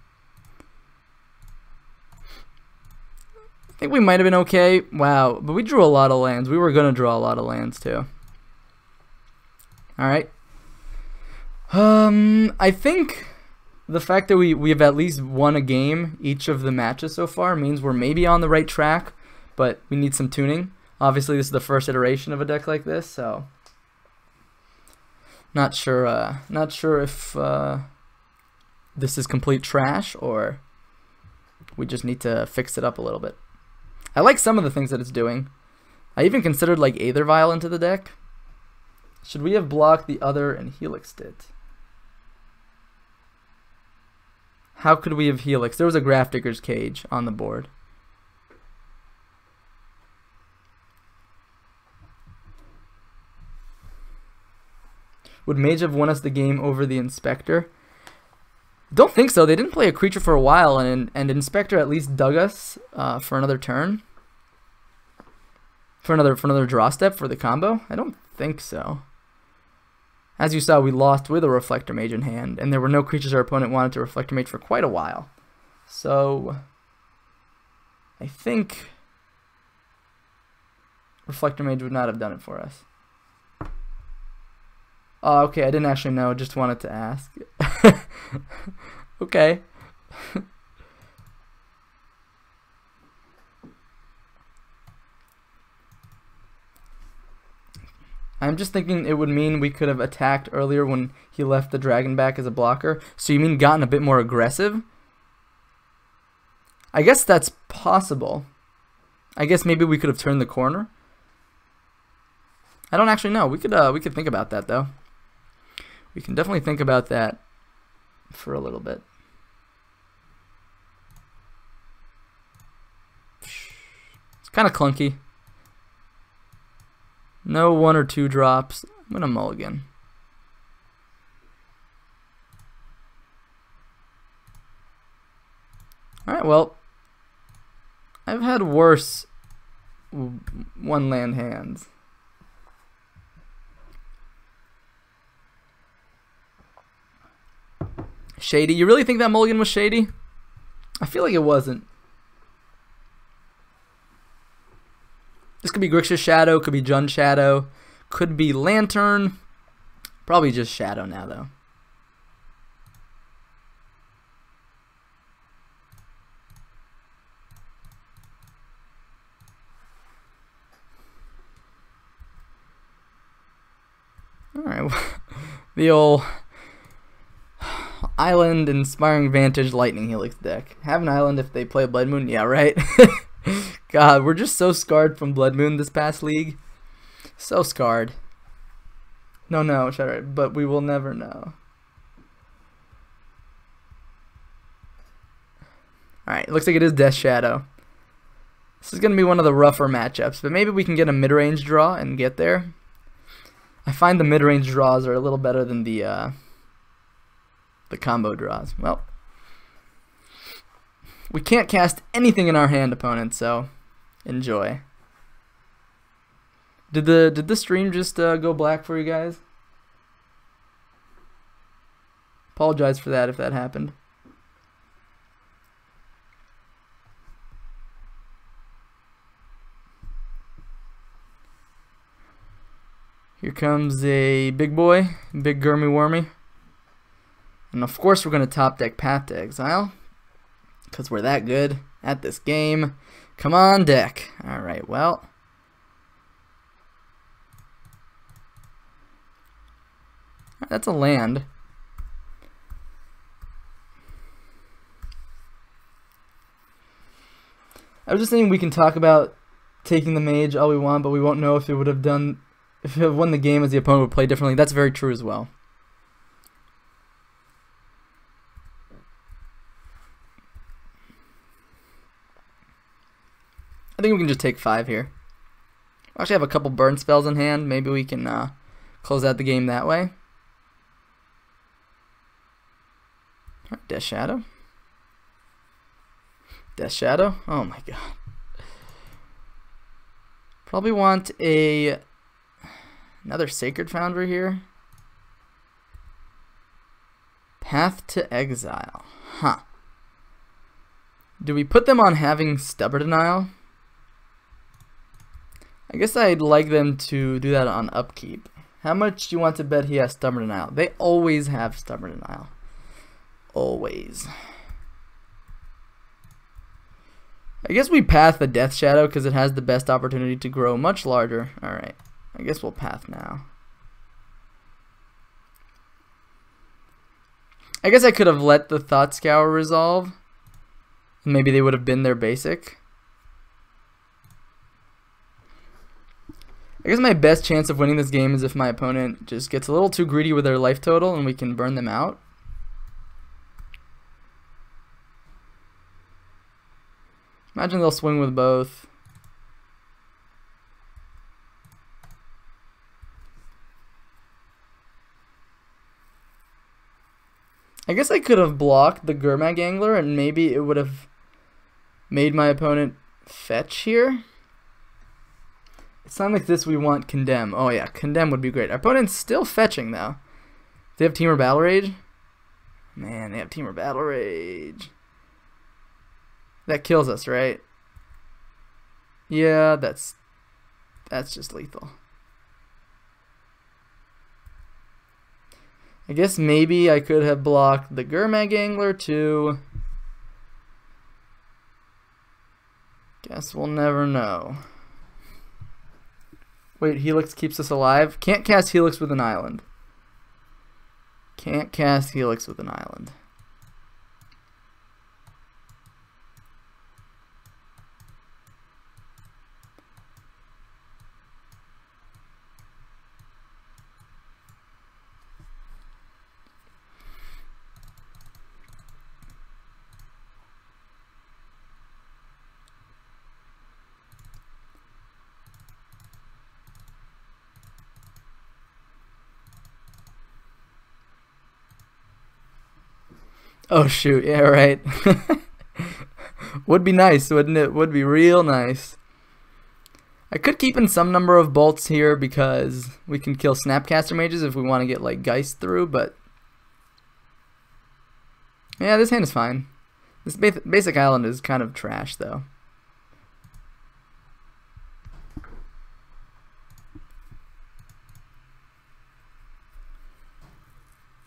I think we might have been okay. Wow, but we drew a lot of lands. We were going to draw a lot of lands too. Alright. I think the fact that we have at least won a game each of the matches so far means we're maybe on the right track, but we need some tuning. Obviously, this is the first iteration of a deck like this, so not sure if this is complete trash or we just need to fix it up a little bit. I like some of the things that it's doing. I even considered like Aether Vial into the deck. Should we have blocked the other and helixed it? How could we have helixed? There was a Grafdigger's Cage on the board. Would Mage have won us the game over the Inspector? Don't think so. They didn't play a creature for a while, and Inspector at least dug us for another turn. For another draw step for the combo? I don't think so. As you saw, we lost with a Reflector Mage in hand, and there were no creatures our opponent wanted to Reflector Mage for quite a while. So I think Reflector Mage would not have done it for us. Oh, okay, I didn't actually know, just wanted to ask. Okay. I'm just thinking it would mean we could have attacked earlier when he left the dragon back as a blocker. So you mean gotten a bit more aggressive? I guess that's possible. I guess maybe we could have turned the corner. I don't actually know. We could think about that though. We can definitely think about that for a little bit. It's kind of clunky. No 1 or 2 drops. I'm gonna mulligan. Alright, well, I've had worse one land hands. Shady. You really think that mulligan was shady? I feel like it wasn't. This could be Grixis Shadow, could be Jund Shadow, could be Lantern. Probably just Shadow now, though. Alright, the old Island Inspiring Vantage Lightning Helix deck. Have an island if they play Blood Moon? Yeah, right? God, we're just so scarred from Blood Moon this past league. So scarred. No, shut up. But we will never know. Alright, looks like it is Death Shadow. This is going to be one of the rougher matchups, but maybe we can get a mid-range draw and get there. I find the mid-range draws are a little better than the combo draws. Well, we can't cast anything in our hand, opponent, so enjoy. Did the stream just go black for you guys? Apologize for that if that happened. Here comes a big boy, big Gurmy Wormy. And of course we're going to top deck Path to Exile, because we're that good at this game. Come on, deck. Alright, well. That's a land. I was just saying we can talk about taking the mage all we want, but we won't know if it would have done, if it won the game as the opponent would play differently. That's very true as well. I think we can just take 5 here. Actually have a couple burn spells in hand. Maybe we can close out the game that way. Death Shadow. Death Shadow. Oh my god. Probably want another Sacred Foundry here. Path to Exile. Huh. Do we put them on having Stubborn Denial? I guess I'd like them to do that on upkeep. How much do you want to bet he has Stubborn Denial? They always have Stubborn Denial. Always. I guess we path the Death Shadow because it has the best opportunity to grow much larger. Alright. I guess we'll path now. I guess I could have let the Thought Scour resolve. Maybe they would have been their basic. I guess my best chance of winning this game is if my opponent just gets a little too greedy with their life total and we can burn them out. Imagine they'll swing with both. I guess I could have blocked the Gurmag Angler and maybe it would have made my opponent fetch here. It's not like this we want Condemn. Oh yeah, Condemn would be great. Our opponent's still fetching though. They have Temur Battle Rage? Man, they have Temur Battle Rage. That kills us, right? Yeah, that's just lethal. I guess maybe I could have blocked the Gurmag Angler too. Guess we'll never know. Wait, Helix keeps us alive? Can't cast Helix with an island. Can't cast Helix with an island. Oh shoot, yeah right. Would be nice, wouldn't it? Would be real nice. I could keep in some number of bolts here because we can kill Snapcaster Mages if we want to get like Geist through, but yeah, this hand is fine. This basic island is kind of trash though.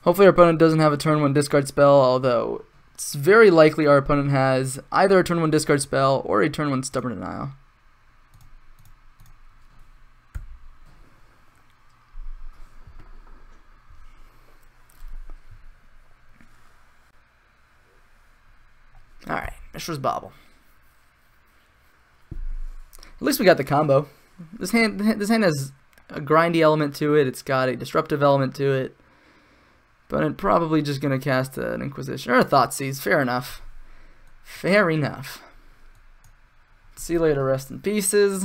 Hopefully our opponent doesn't have a turn 1 discard spell, although it's very likely our opponent has either a turn 1 discard spell or a turn 1 Stubborn Denial. Alright, Mishra's Bauble. At least we got the combo. This hand has a grindy element to it, it's got a disruptive element to it. But I'm probably just going to cast an Inquisition or a Thoughtseize. Fair enough. Fair enough. See you later, rest in pieces.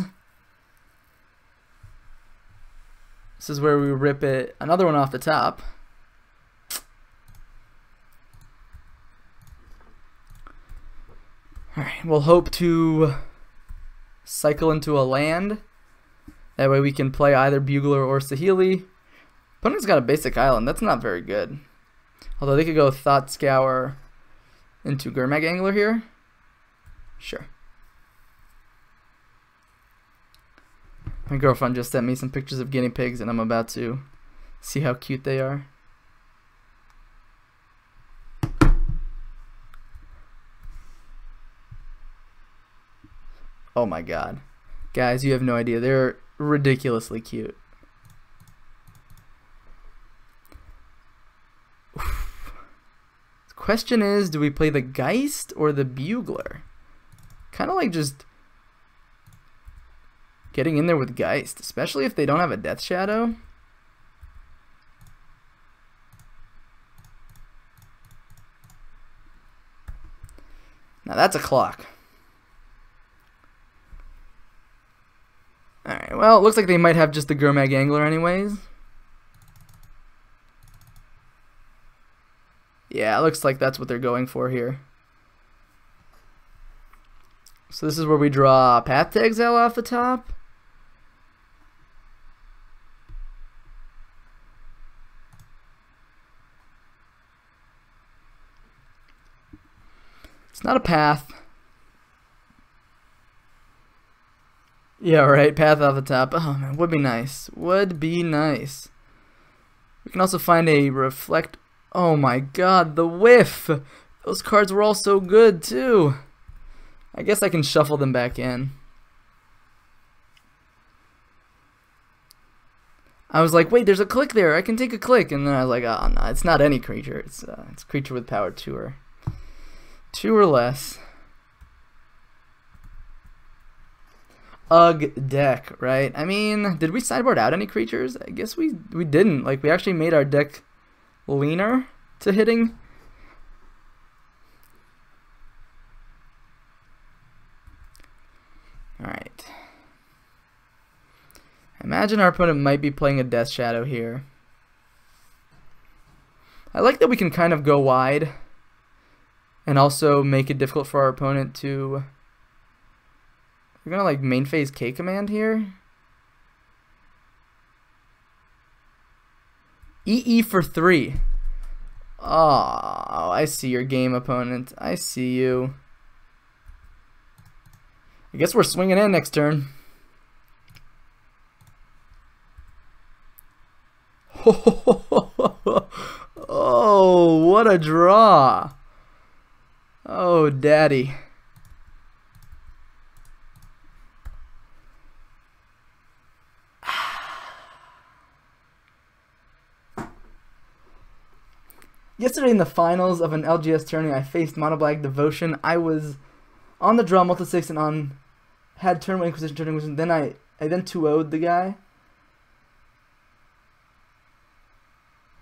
This is where we rip it. Another one off the top. Alright, we'll hope to cycle into a land. That way we can play either Buglar or Saheeli. Opponent's got a basic island. That's not very good. Although they could go Thought Scour into Gurmag Angler here. Sure. My girlfriend just sent me some pictures of guinea pigs and I'm about to see how cute they are. Oh my god. Guys, you have no idea. They're ridiculously cute. Question is, do we play the Geist or the Buglar? Kind of like just getting in there with Geist, especially if they don't have a Death Shadow. Now that's a clock. Alright, Alright, well, it looks like they might have just the Gurmag Angler anyways. Yeah, it looks like that's what they're going for here. So this is where we draw Path to Exile off the top. It's not a path. Yeah, right, path off the top. Oh man, would be nice. Would be nice. We can also find a reflect. Oh my god, the whiff! Those cards were all so good too. I guess I can shuffle them back in. I was like, wait, there's a click there. I can take a click, and then I was like, oh no, it's not any creature. It's creature with power 2 or less. Ugh deck, right? I mean, did we sideboard out any creatures? I guess we didn't. Like, we actually made our deck leaner to hitting. Alright. Imagine our opponent might be playing a Death Shadow here. I like that we can kind of go wide and also make it difficult for our opponent to... We're gonna like main phase K command here. EE for 3. Oh, I see your game, opponent. I see you. I guess we're swinging in next turn. Oh, what a draw. Oh, daddy. Yesterday in the finals of an LGS tournament, I faced Mono Black Devotion. I was on the draw, multi-6, and had turn 1 Inquisition, turn Inquisition. Then I then 2-0'd the guy.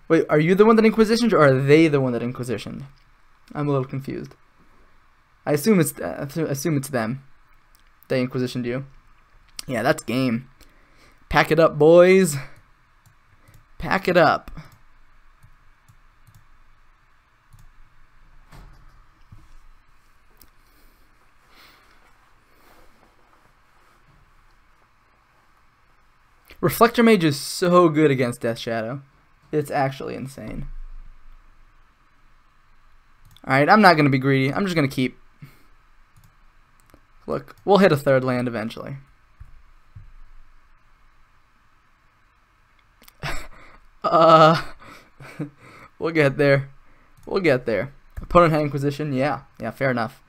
Wait, are you the one that Inquisitioned, or are they the one that Inquisitioned? I'm a little confused. I assume it's them. They Inquisitioned you. Yeah, that's game. Pack it up, boys. Pack it up. Reflector Mage is so good against Death Shadow. It's actually insane. Alright, I'm not going to be greedy. I'm just going to keep. Look, we'll hit a 3rd land eventually. We'll get there. We'll get there. Opponent had Inquisition. Yeah, fair enough.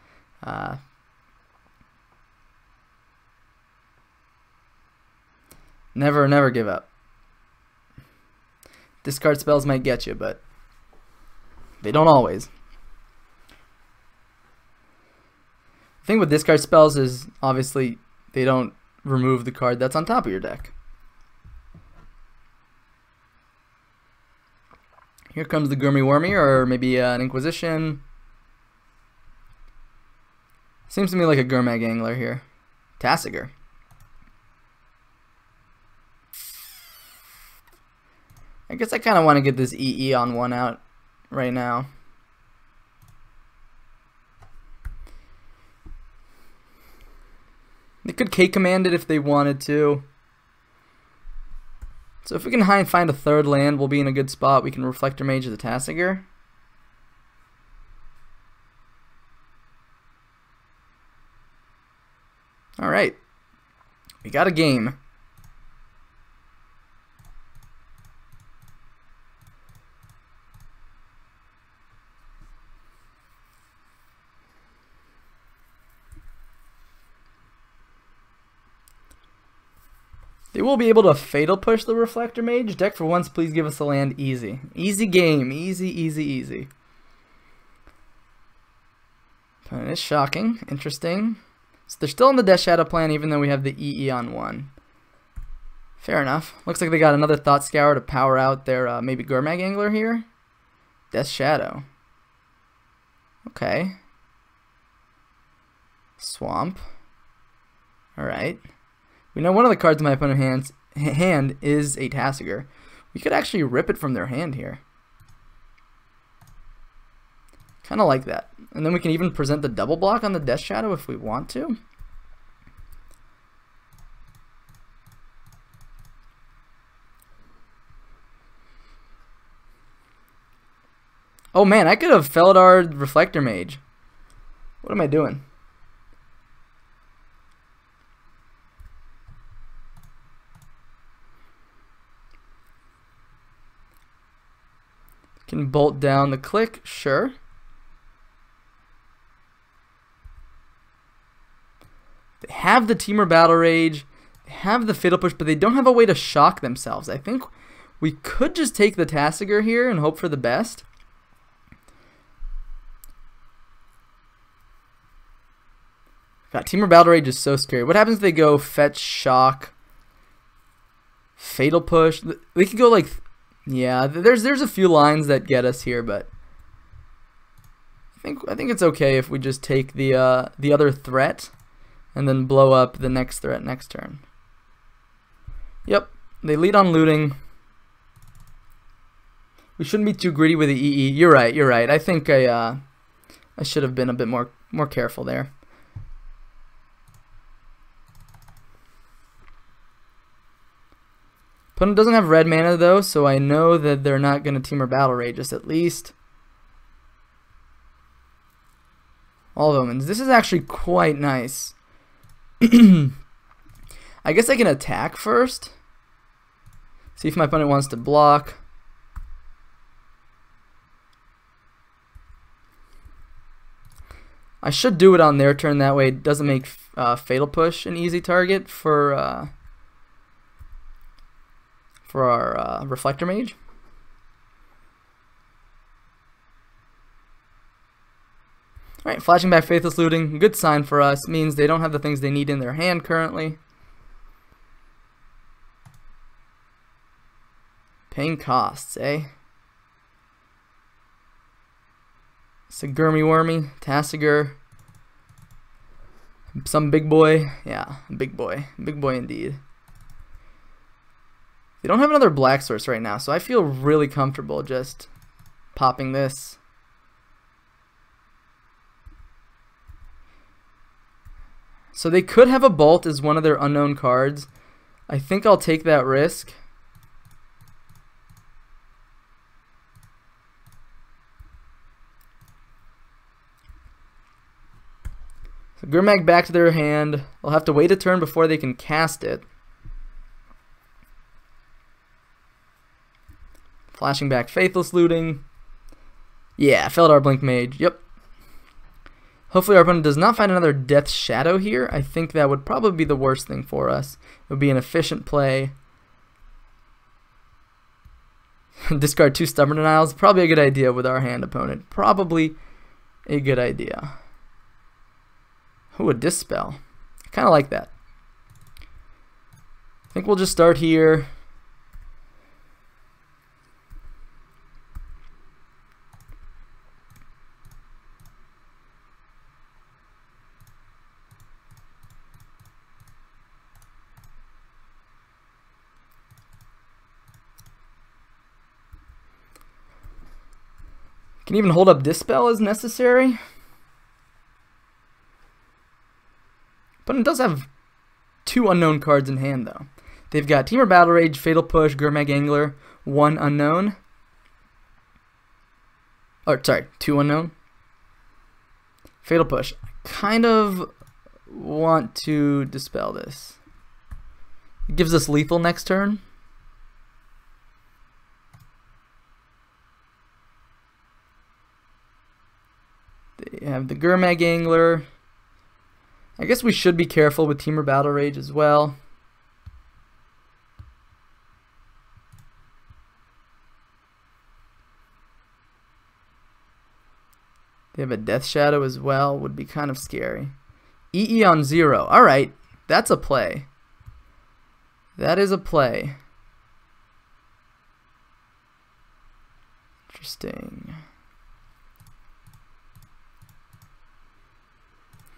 Never give up. Discard spells might get you, but they don't always. The thing with discard spells is obviously they don't remove the card that's on top of your deck. Here comes the Gurmy Wormy, or maybe an Inquisition. Seems to me like a Gurmag Angler here. Tassiger. I guess I kind of want to get this EE on 1 out right now. They could K command it if they wanted to. So if we can find a 3rd land, we'll be in a good spot. We can Reflector Mage the Tassiger. Alright. We got a game. They will be able to Fatal Push the Reflector Mage. Deck for once, please give us a land easy. Easy game. Easy. Opponent is shocking. Interesting. So they're still in the Death Shadow plan even though we have the EE on 1. Fair enough. Looks like they got another Thought Scour to power out their maybe Gurmag Angler here. Death Shadow. Okay. Swamp. Alright. We know one of the cards in my opponent's hand is a Tasigur. We could actually rip it from their hand here. Kind of like that. And then we can even present the double block on the Death Shadow if we want to. Oh man, I could have Felidar Reflector Mage. What am I doing? Can bolt down the click, sure. They have the Temur Battle Rage, they have the Fatal Push, but they don't have a way to shock themselves. I think we could just take the Tasigur here and hope for the best. God, Temur Battle Rage is so scary. What happens if they go Fetch, Shock, Fatal Push? They could go like, yeah. There's a few lines that get us here, but I think it's okay if we just take the other threat and then blow up the next threat next turn. Yep, they lead on looting. We shouldn't be too greedy with the EE. You're right. You're right. I think I should have been a bit more careful there. Opponent doesn't have red mana though, so I know that they're not going to Temur Battle Rage us at least. All of omens. This is actually quite nice. I guess I can attack first. See if my opponent wants to block. I should do it on their turn, that way it doesn't make Fatal Push an easy target for our Reflector Mage. Alright, flashing back Faithless Looting, good sign for us, means they don't have the things they need in their hand currently. Paying costs, eh? Sigurmy Wormy, Tasigur, some big boy, yeah, big boy indeed. They don't have another black source right now, so I feel really comfortable just popping this. So they could have a Bolt as one of their unknown cards. I think I'll take that risk. So Gurmag back to their hand. I'll have to wait a turn before they can cast it. Flashing back Faithless Looting. Yeah, Felidar Blink Mage. Yep. Hopefully our opponent does not find another Death Shadow here. I think that would probably be the worst thing for us. It would be an efficient play. Discard 2 Stubborn Denials. Probably a good idea with our hand opponent. Probably a good idea. Ooh, a Dispel. I kind of like that. I think we'll just start here. Can even hold up Dispel as necessary. Opponent does have 2 unknown cards in hand though. They've got Temur Battle Rage, Fatal Push, Gurmag Angler, 1 unknown. Or sorry, 2 unknown. Fatal Push. I kind of want to dispel this. It gives us lethal next turn. They have the Gurmag Angler. I guess we should be careful with Temur Battle Rage as well. They have a Death Shadow as well, would be kind of scary. EE on 0. Alright, that's a play. That is a play. Interesting.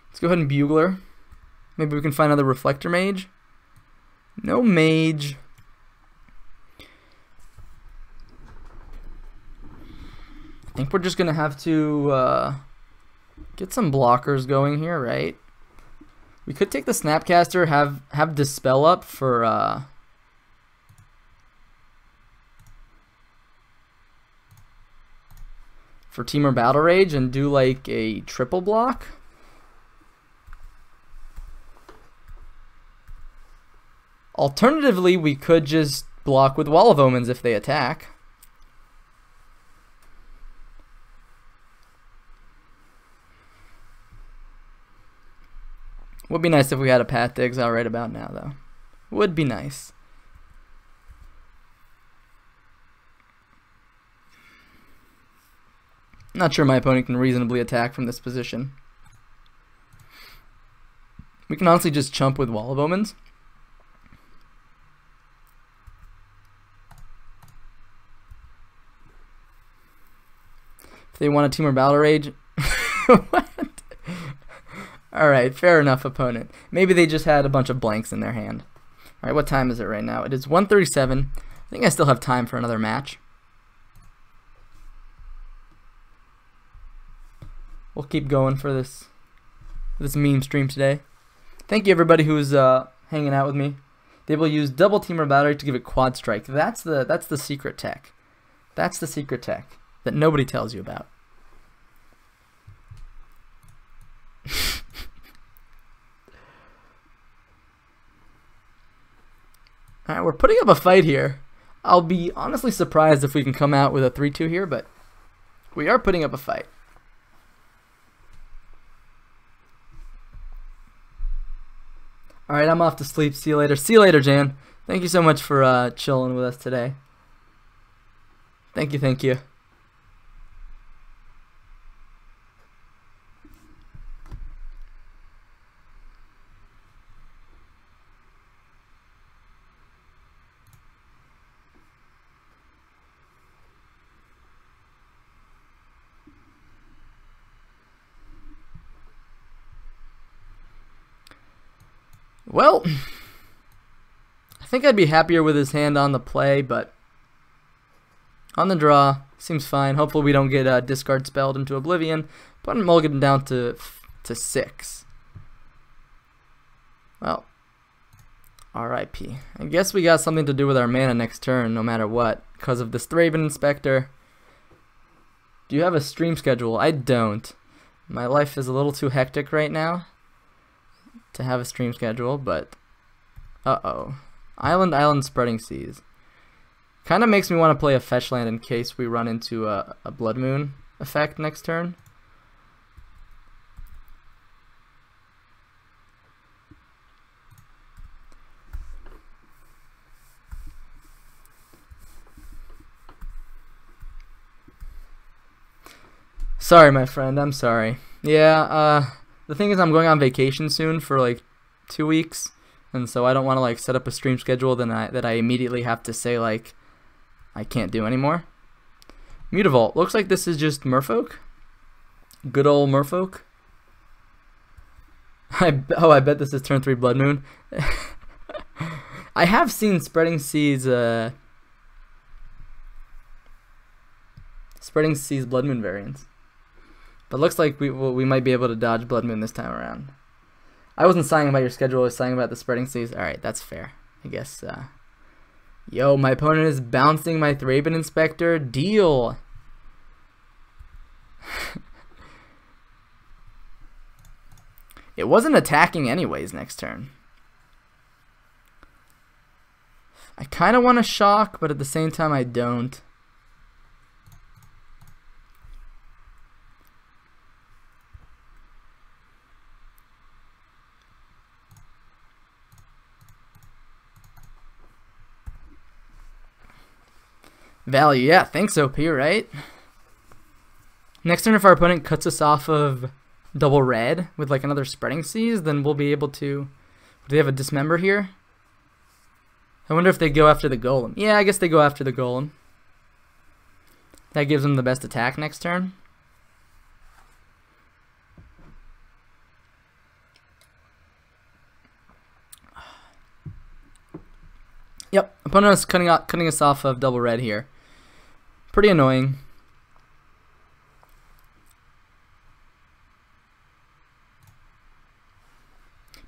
Let's go ahead and Bugler. Maybe we can find another Reflector Mage. No mage. I think we're just gonna have to get some blockers going here, right? We could take the Snapcaster, have Dispel up for Temur Battle Rage and do like a triple block. Alternatively, we could just block with Wall of Omens if they attack. Would be nice if we had a Path to Exile right about now, though. Would be nice. Not sure my opponent can reasonably attack from this position. We can honestly just chump with Wall of Omens. If they want a Temur Battle Rage. What? Alright, fair enough, opponent. Maybe they just had a bunch of blanks in their hand. Alright, what time is it right now? It is 1:37. I think I still have time for another match. We'll keep going for this meme stream today. Thank you everybody who's hanging out with me. They will use double Temur Battery to give it quad strike. That's the secret tech. That's the secret tech that nobody tells you about. Alright, we're putting up a fight here. I'll be honestly surprised if we can come out with a 3-2 here, but we are putting up a fight. Alright, I'm off to sleep. See you later. See you later, Jan. Thank you so much for chilling with us today. Thank you, thank you. Well, I think I'd be happier with his hand on the play, but on the draw, seems fine. Hopefully we don't get discard spelled into oblivion. But I'm mulliganing down to 6. Well, RIP. I guess we got something to do with our mana next turn, no matter what, because of this Thraben Inspector. Do you have a stream schedule? I don't. My life is a little too hectic right now to have a stream schedule, but Island Spreading Seas kind of makes me want to play a fetch land in case we run into a Blood Moon effect next turn. Sorry, my friend, I'm sorry. Yeah, the thing is, I'm going on vacation soon for like 2 weeks, and so I don't want to like set up a stream schedule that I immediately have to say like I can't do anymore. Mutavault. Looks like this is just Merfolk. Good old Merfolk. I bet this is turn 3 Blood Moon. I have seen Spreading Seas Blood Moon variants. But looks like we might be able to dodge Blood Moon this time around. I wasn't sighing about your schedule, I was sighing about the Spreading Seas. Alright, that's fair. I guess, yo, my opponent is bouncing my Thraben Inspector. Deal! It wasn't attacking anyways next turn. I kind of want to shock, but at the same time I don't. Value, yeah, thanks OP, right? Next turn, if our opponent cuts us off of double red with like another Spreading Seas, then we'll be able to... Do they have a Dismember here? I wonder if they go after the Golem. Yeah, I guess they go after the Golem. That gives them the best attack next turn. Yep, opponent is cutting us off of double red here. Pretty annoying.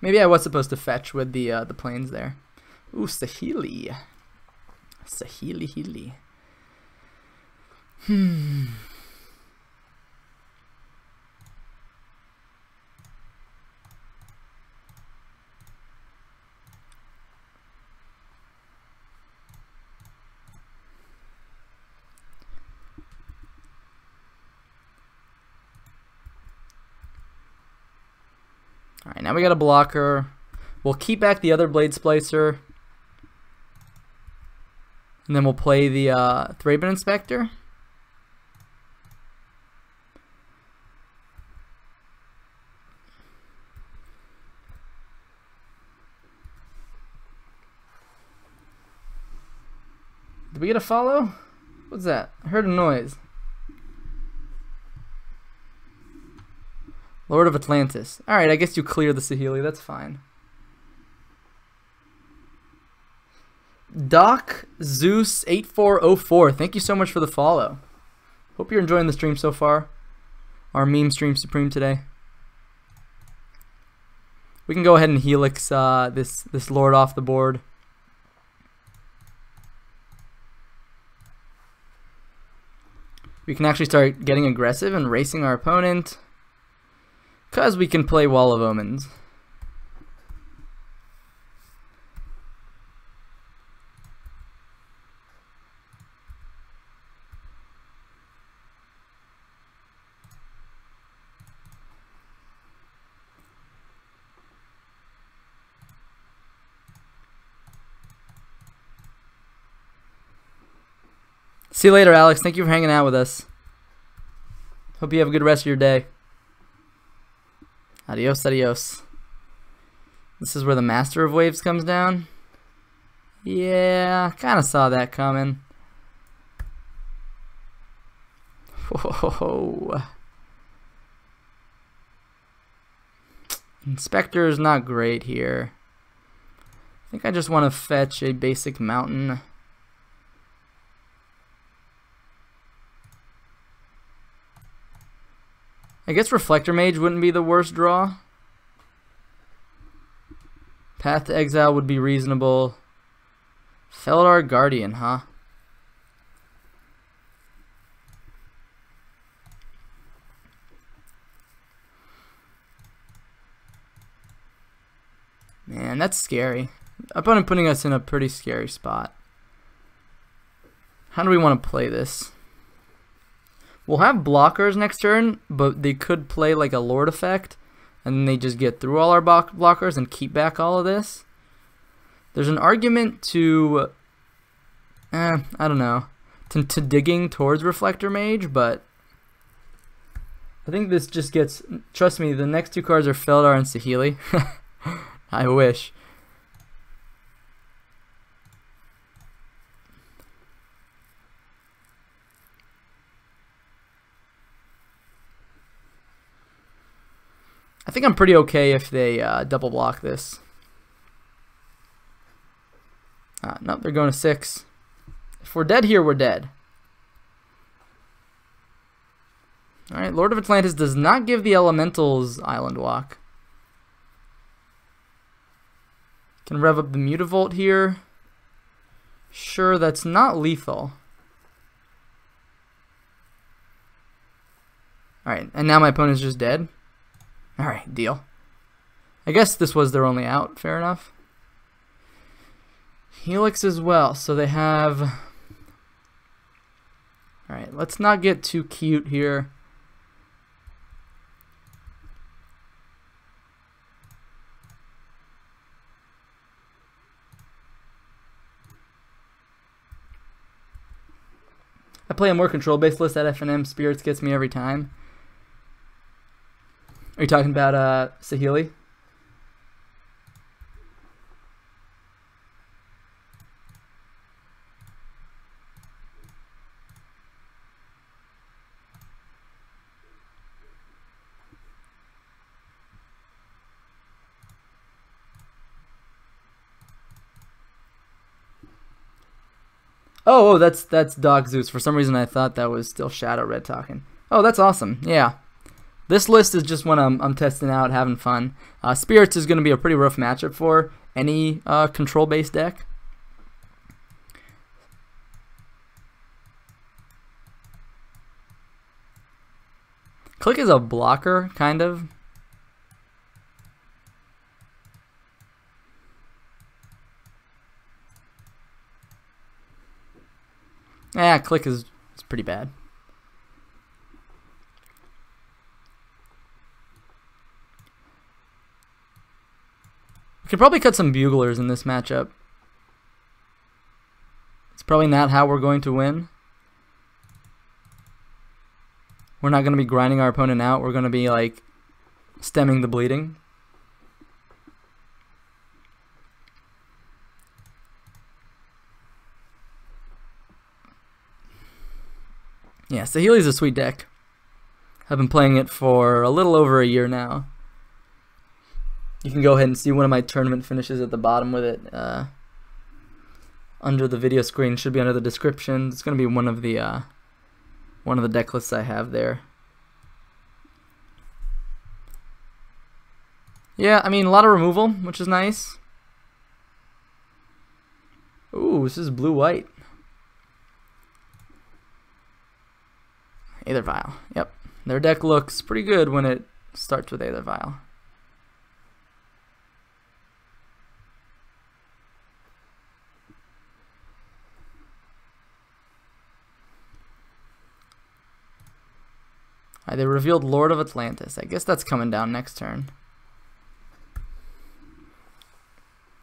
Maybe I was supposed to fetch with the planes there. Ooh, Saheeli. Saheeli. Alright, now we got a blocker. We'll keep back the other Blade Splicer. And then we'll play the Thraben Inspector. Did we get a follow? What's that? I heard a noise. Lord of Atlantis. Alright, I guess you clear the Saheeli. That's fine. Doc Zeus 8404. Thank you so much for the follow. Hope you're enjoying the stream so far. Our meme stream supreme today. We can go ahead and Helix this Lord off the board. We can actually start getting aggressive and racing our opponent. Because we can play Wall of Omens. See you later, Alex. Thank you for hanging out with us. Hope you have a good rest of your day. Adios, adios. This is where the Master of Waves comes down. Yeah, kind of saw that coming. Whoa. Inspector is not great here. I think I just want to fetch a basic mountain. I guess Reflector Mage wouldn't be the worst draw. Path to Exile would be reasonable. Felidar Guardian, huh? Man, that's scary. Opponent putting us in a pretty scary spot. How do we want to play this? We'll have blockers next turn, but they could play like a Lord effect, and then they just get through all our blockers and keep back all of this. There's an argument to, I don't know, to digging towards Reflector Mage, but I think this just gets, trust me, the next two cards are Felidar and Saheeli. I wish. I think I'm pretty okay if they double block this. Nope, they're going to 6. If we're dead here, we're dead. Alright, Lord of Atlantis does not give the Elementals Island Walk. Can rev up the Mutavolt here. Sure, that's not lethal. Alright, and now my opponent's just dead. Alright, deal. I guess this was their only out. Fair enough. Helix as well. So they have... Alright, let's not get too cute here. I play a more control-based list at FNM. Spirits gets me every time. Are you talking about Saheeli? Oh, that's Dog Zeus. For some reason, I thought that was still Shadow Red talking. Oh, that's awesome. Yeah. This list is just one I'm testing out, having fun. Spirits is going to be a pretty rough matchup for any control-based deck. Click is a blocker, kind of. Yeah, Click is pretty bad. We could probably cut some Buglers in this matchup. It's probably not how we're going to win. We're not going to be grinding our opponent out. We're going to be like stemming the bleeding. Yeah, Saheeli's a sweet deck. I've been playing it for a little over a year now. You can go ahead and see one of my tournament finishes at the bottom with it. Under the video screen, should be under the description. It's going to be one of the deck lists I have there. Yeah, I mean, a lot of removal, which is nice. Ooh, this is blue-white. Aether Vial. Yep. Their deck looks pretty good when it starts with Aether Vial. They revealed Lord of Atlantis. I guess that's coming down next turn.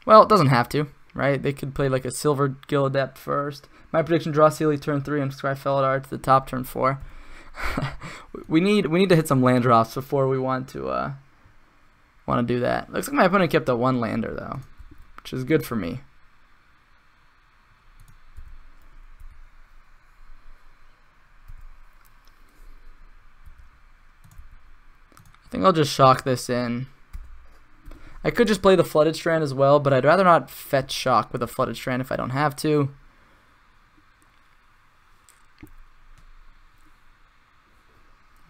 Well, it doesn't have to, right? They could play like a Silver Gill Adept first. My prediction: draw Saheeli turn 3 and Skred Felidar to the top turn 4. we need to hit some land drops before we want to do that. Looks like my opponent kept a 1 lander though, which is good for me. I think I'll just shock this in. I could just play the Flooded Strand as well, but I'd rather not fetch shock with a Flooded Strand if I don't have to.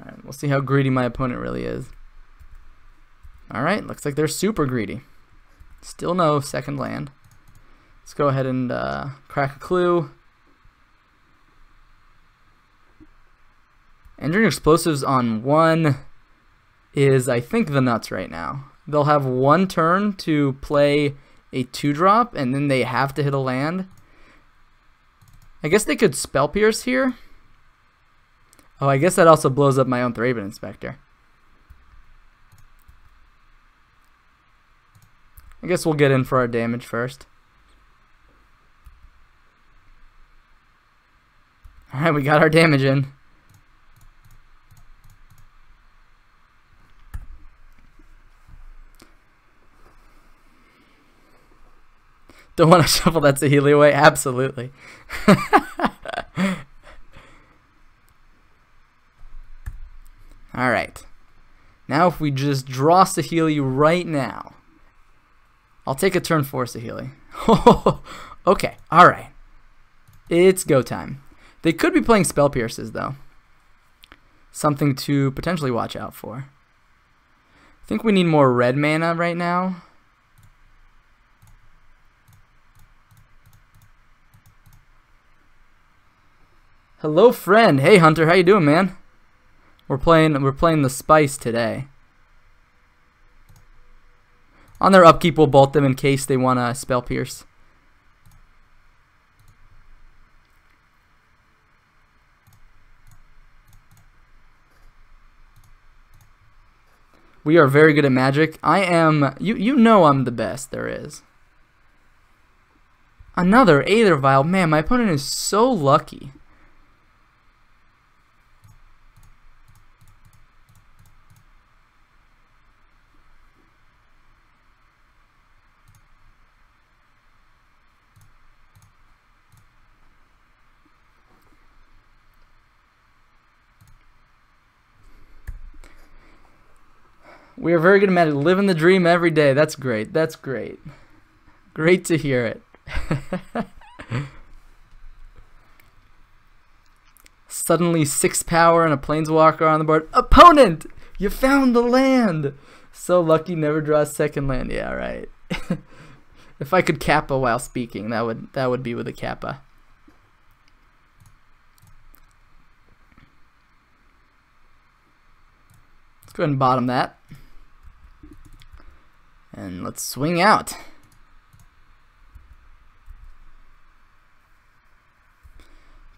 Alright, we'll see how greedy my opponent really is. Alright, looks like they're super greedy. Still no second land. Let's go ahead and crack a clue. Engineering Explosives on 1 is, I think, the nuts right now. They'll have 1 turn to play a 2-drop, and then they have to hit a land. I guess they could Spell Pierce here. Oh, I guess that also blows up my own Thraben Inspector. I guess we'll get in for our damage first. Alright, we got our damage in. Don't want to shuffle that Saheeli away? Absolutely. Alright. Now if we just draw Saheeli right now. I'll take a turn 4 Saheeli. Okay, alright. It's go time. They could be playing Spell Pierces though. Something to potentially watch out for. I think we need more red mana right now. Hello, friend. Hey, Hunter. How you doing, man? We're playing the Spice today. On their upkeep, we'll bolt them in case they want to Spell Pierce. We are very good at Magic. I am. You know I'm the best there is. Another Aether Vial. Man, my opponent is so lucky. We are very good at Magic. Living the dream every day. That's great. That's great. Great to hear it. Suddenly 6 power and a Planeswalker on the board. Opponent! You found the land! So lucky, never draw a second land. Yeah, right. If I could Kappa while speaking, that would be with a Kappa. Let's go ahead and bottom that. And let's swing out.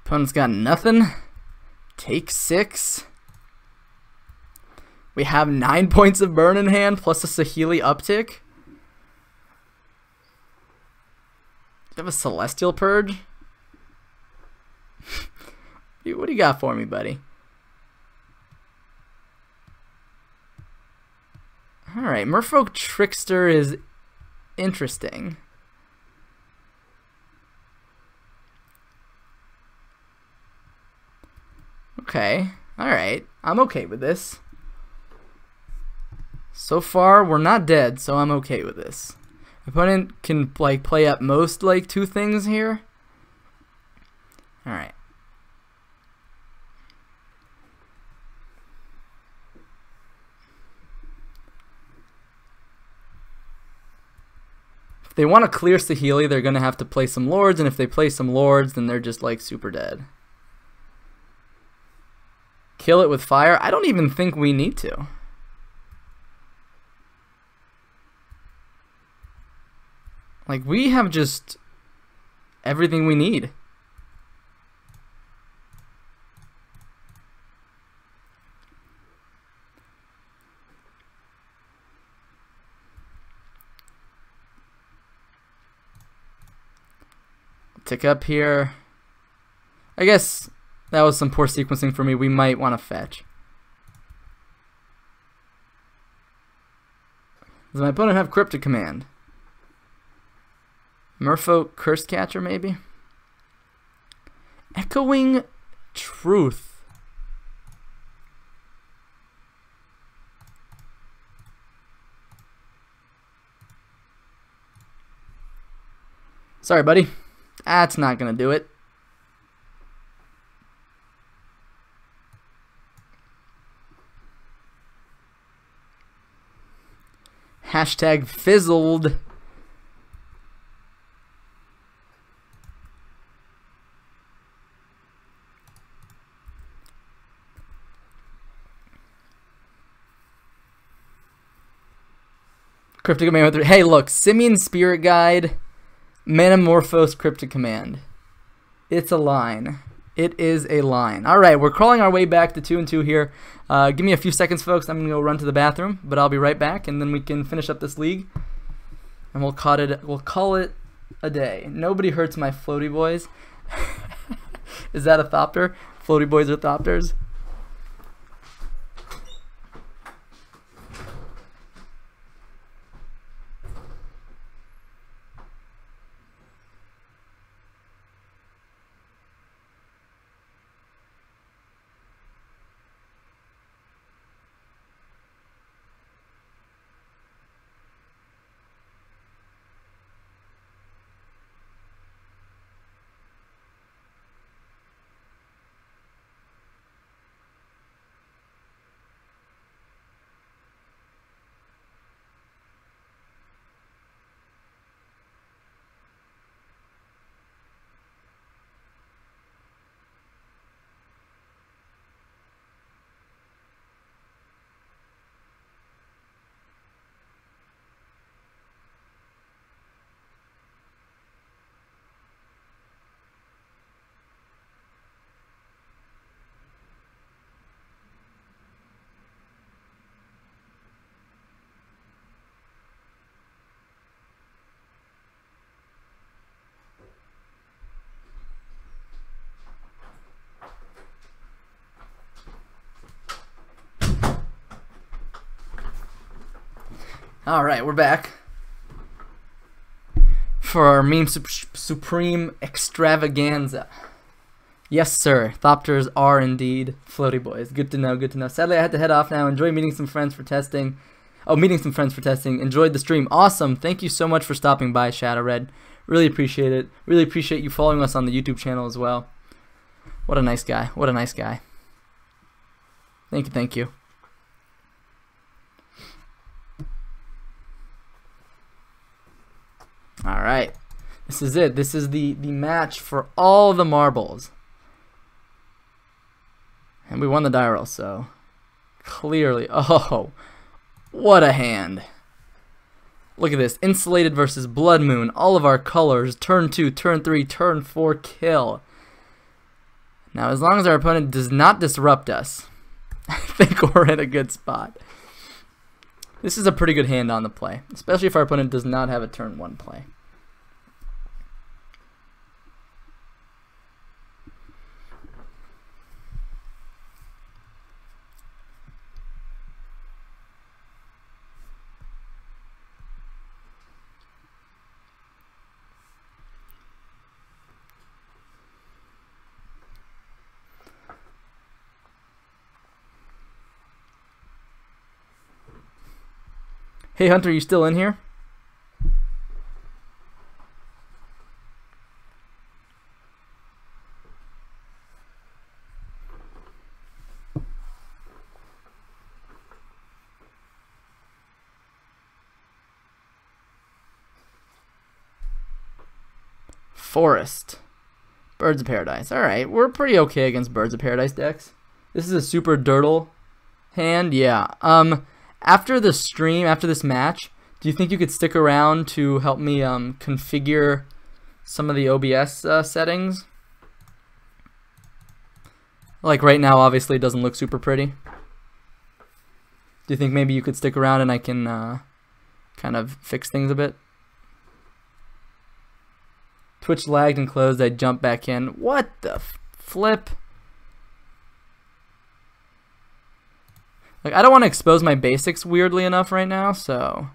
Opponent's got nothing. Take 6. We have 9 points of burn in hand plus a Saheeli uptick. Do you have a Celestial Purge? What do you got for me, buddy? Alright, Merfolk Trickster is interesting. Okay, alright. I'm okay with this. So far, we're not dead, so I'm okay with this. Opponent can like play up most like 2 things here. Alright. If they want to clear Saheeli, they're going to have to play some Lords, and if they play some Lords, then they're just like super dead. Kill it with fire? I don't even think we need to. Like, we have just everything we need. Tick up here. I guess that was some poor sequencing for me. We might want to fetch. Does my opponent have Cryptic Command? Merfolk Curse Catcher, maybe? Echoing Truth. Sorry, buddy. That's not gonna do it. Hashtag fizzled. Cryptic Command 3. Hey, look, Simian Spirit Guide, Metamorphose Cryptic Command. It's a line. It is a line. All right, we're crawling our way back to 2-2 here. Give me a few seconds, folks. I'm gonna go run to the bathroom, but I'll be right back, and then we can finish up this league, and we'll call it a day. Nobody hurts my floaty boys. Is that a thopter? Floaty boys are thopters. Alright, we're back for our meme supreme extravaganza. Yes, sir. Thopters are indeed floaty boys. Good to know, good to know. Sadly, I had to head off now. Enjoy meeting some friends for testing. Oh, meeting some friends for testing. Enjoyed the stream. Awesome. Thank you so much for stopping by, Shadow Red. Really appreciate it. Really appreciate you following us on the YouTube channel as well. What a nice guy. What a nice guy. Thank you, thank you. Alright. This is it. This is the match for all the marbles. And we won the die roll, so clearly. Oh, what a hand. Look at this. Insulated versus Blood Moon. All of our colors. Turn 2, turn 3, turn 4, kill. Now, as long as our opponent does not disrupt us, I think we're in a good spot. This is a pretty good hand on the play, especially if our opponent does not have a turn 1 play. Hey Hunter, you still in here? Forest. Birds of Paradise. Alright, we're pretty okay against Birds of Paradise decks. This is a super dirtle hand, yeah. After the stream, after this match, do you think you could stick around to help me configure some of the OBS settings? Like right now, obviously, it doesn't look super pretty. Do you think maybe you could stick around and I can kind of fix things a bit? Twitch lagged and closed. I jumped back in. What the flip? Like, I don't want to expose my basics weirdly enough right now, so.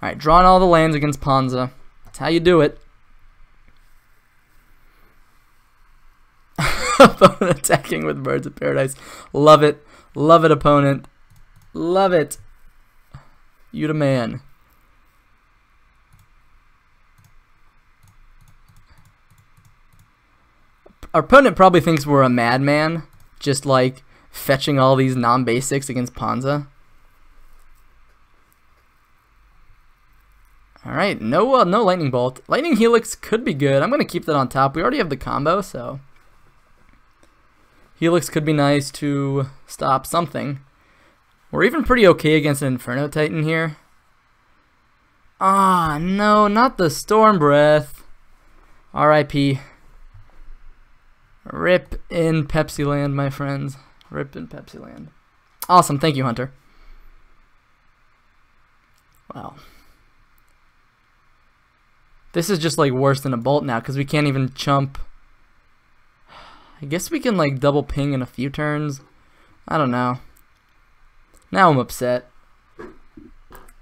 Alright, drawing all the lands against Ponza. That's how you do it. Opponent attacking with Birds of Paradise. Love it. Love it, opponent. Love it. You the man. Our opponent probably thinks we're a madman, just like fetching all these non-basics against Ponza. Alright, no Lightning Bolt. Lightning Helix could be good. I'm going to keep that on top. We already have the combo, so Helix could be nice to stop something. We're even pretty okay against an Inferno Titan here. Ah, no, not the Storm Breath. R.I.P. Rip in Pepsi Land, my friends. Rip in Pepsi Land. Awesome, thank you, Hunter. Wow. This is just like worse than a Bolt now because we can't even chump. I guess we can like double ping in a few turns. I don't know. Now I'm upset.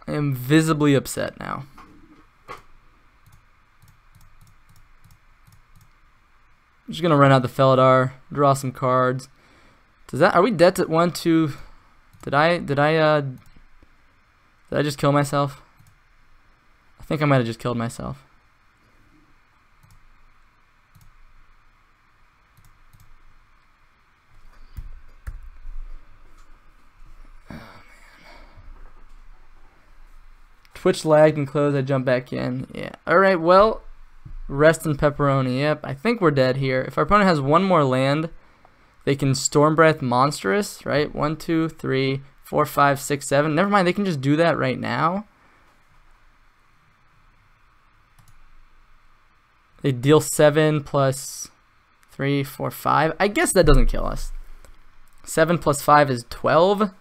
I am visibly upset now. I'm just gonna run out the Felidar, draw some cards. Does that? Are we dead to 1, 2? Did I just kill myself? I think I might have just killed myself. Oh man. Twitch lagged and closed. I jumped back in. Yeah. All right. Well. Rest and pepperoni. Yep, I think we're dead here. If our opponent has one more land, they can Storm Breath Monstrous, right? 1, 2, 3, 4, 5, 6, 7. Never mind, they can just do that right now. They deal 7 plus 3, 4, 5. I guess that doesn't kill us. 7 plus 5 is 12.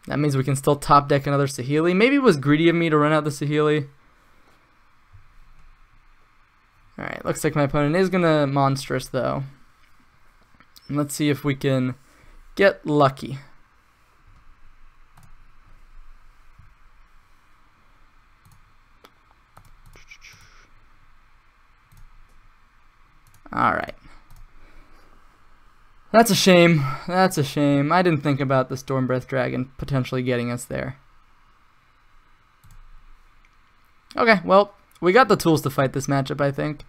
That means we can still top deck another Saheeli. Maybe it was greedy of me to run out the Saheeli. Alright, looks like my opponent is going to Monstrous though. And let's see if we can get lucky. Alright. That's a shame. That's a shame. I didn't think about the Stormbreath Dragon potentially getting us there. Okay, well, we got the tools to fight this matchup, I think.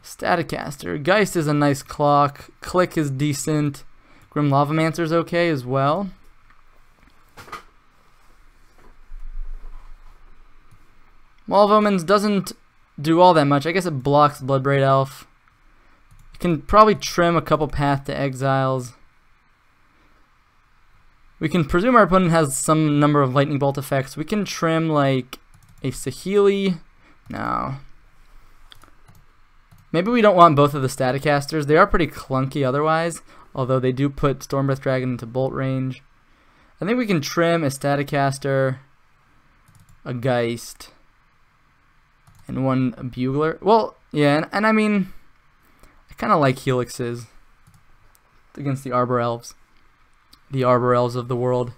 Staticaster. Geist is a nice clock. Click is decent. Grim Lavamancer is okay as well. Wall of Omens doesn't do all that much. I guess it blocks Bloodbraid Elf. You can probably trim a couple Path to Exiles. We can presume our opponent has some number of Lightning Bolt effects. We can trim like a Saheeli. No. Maybe we don't want both of the Staticasters. They are pretty clunky otherwise, although they do put Stormbreath Dragon into bolt range. I think we can trim a Staticaster, a Geist, and one Bugler. Well, yeah, and I mean, I kind of like Helixes against the Arbor Elves. The Arbor Elves of the world.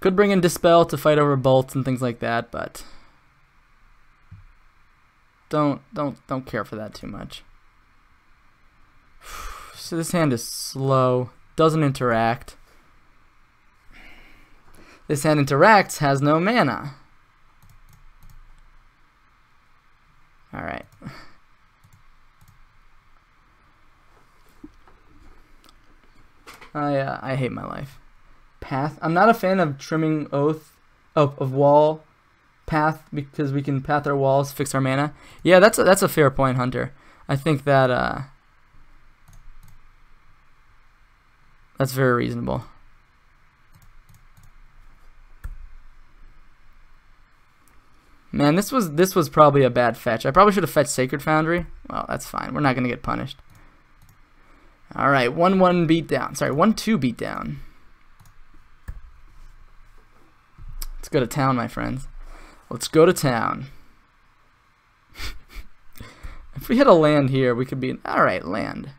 Could bring in Dispel to fight over bolts and things like that, but don't care for that too much. So this hand is slow, doesn't interact. This hand interacts, has no mana. Alright. I hate my life. Path. I'm not a fan of trimming Oath of Wall Path because we can path our walls, fix our mana. Yeah, that's a fair point, Hunter. I think that that's very reasonable. Man, this was probably a bad fetch. I probably should have fetched Sacred Foundry. Well, that's fine. We're not gonna get punished. All right, 1-1 beatdown. Sorry, 1-2 beatdown. Let's go to town, my friends. Let's go to town. If we hit a land here, we could be all right. Land.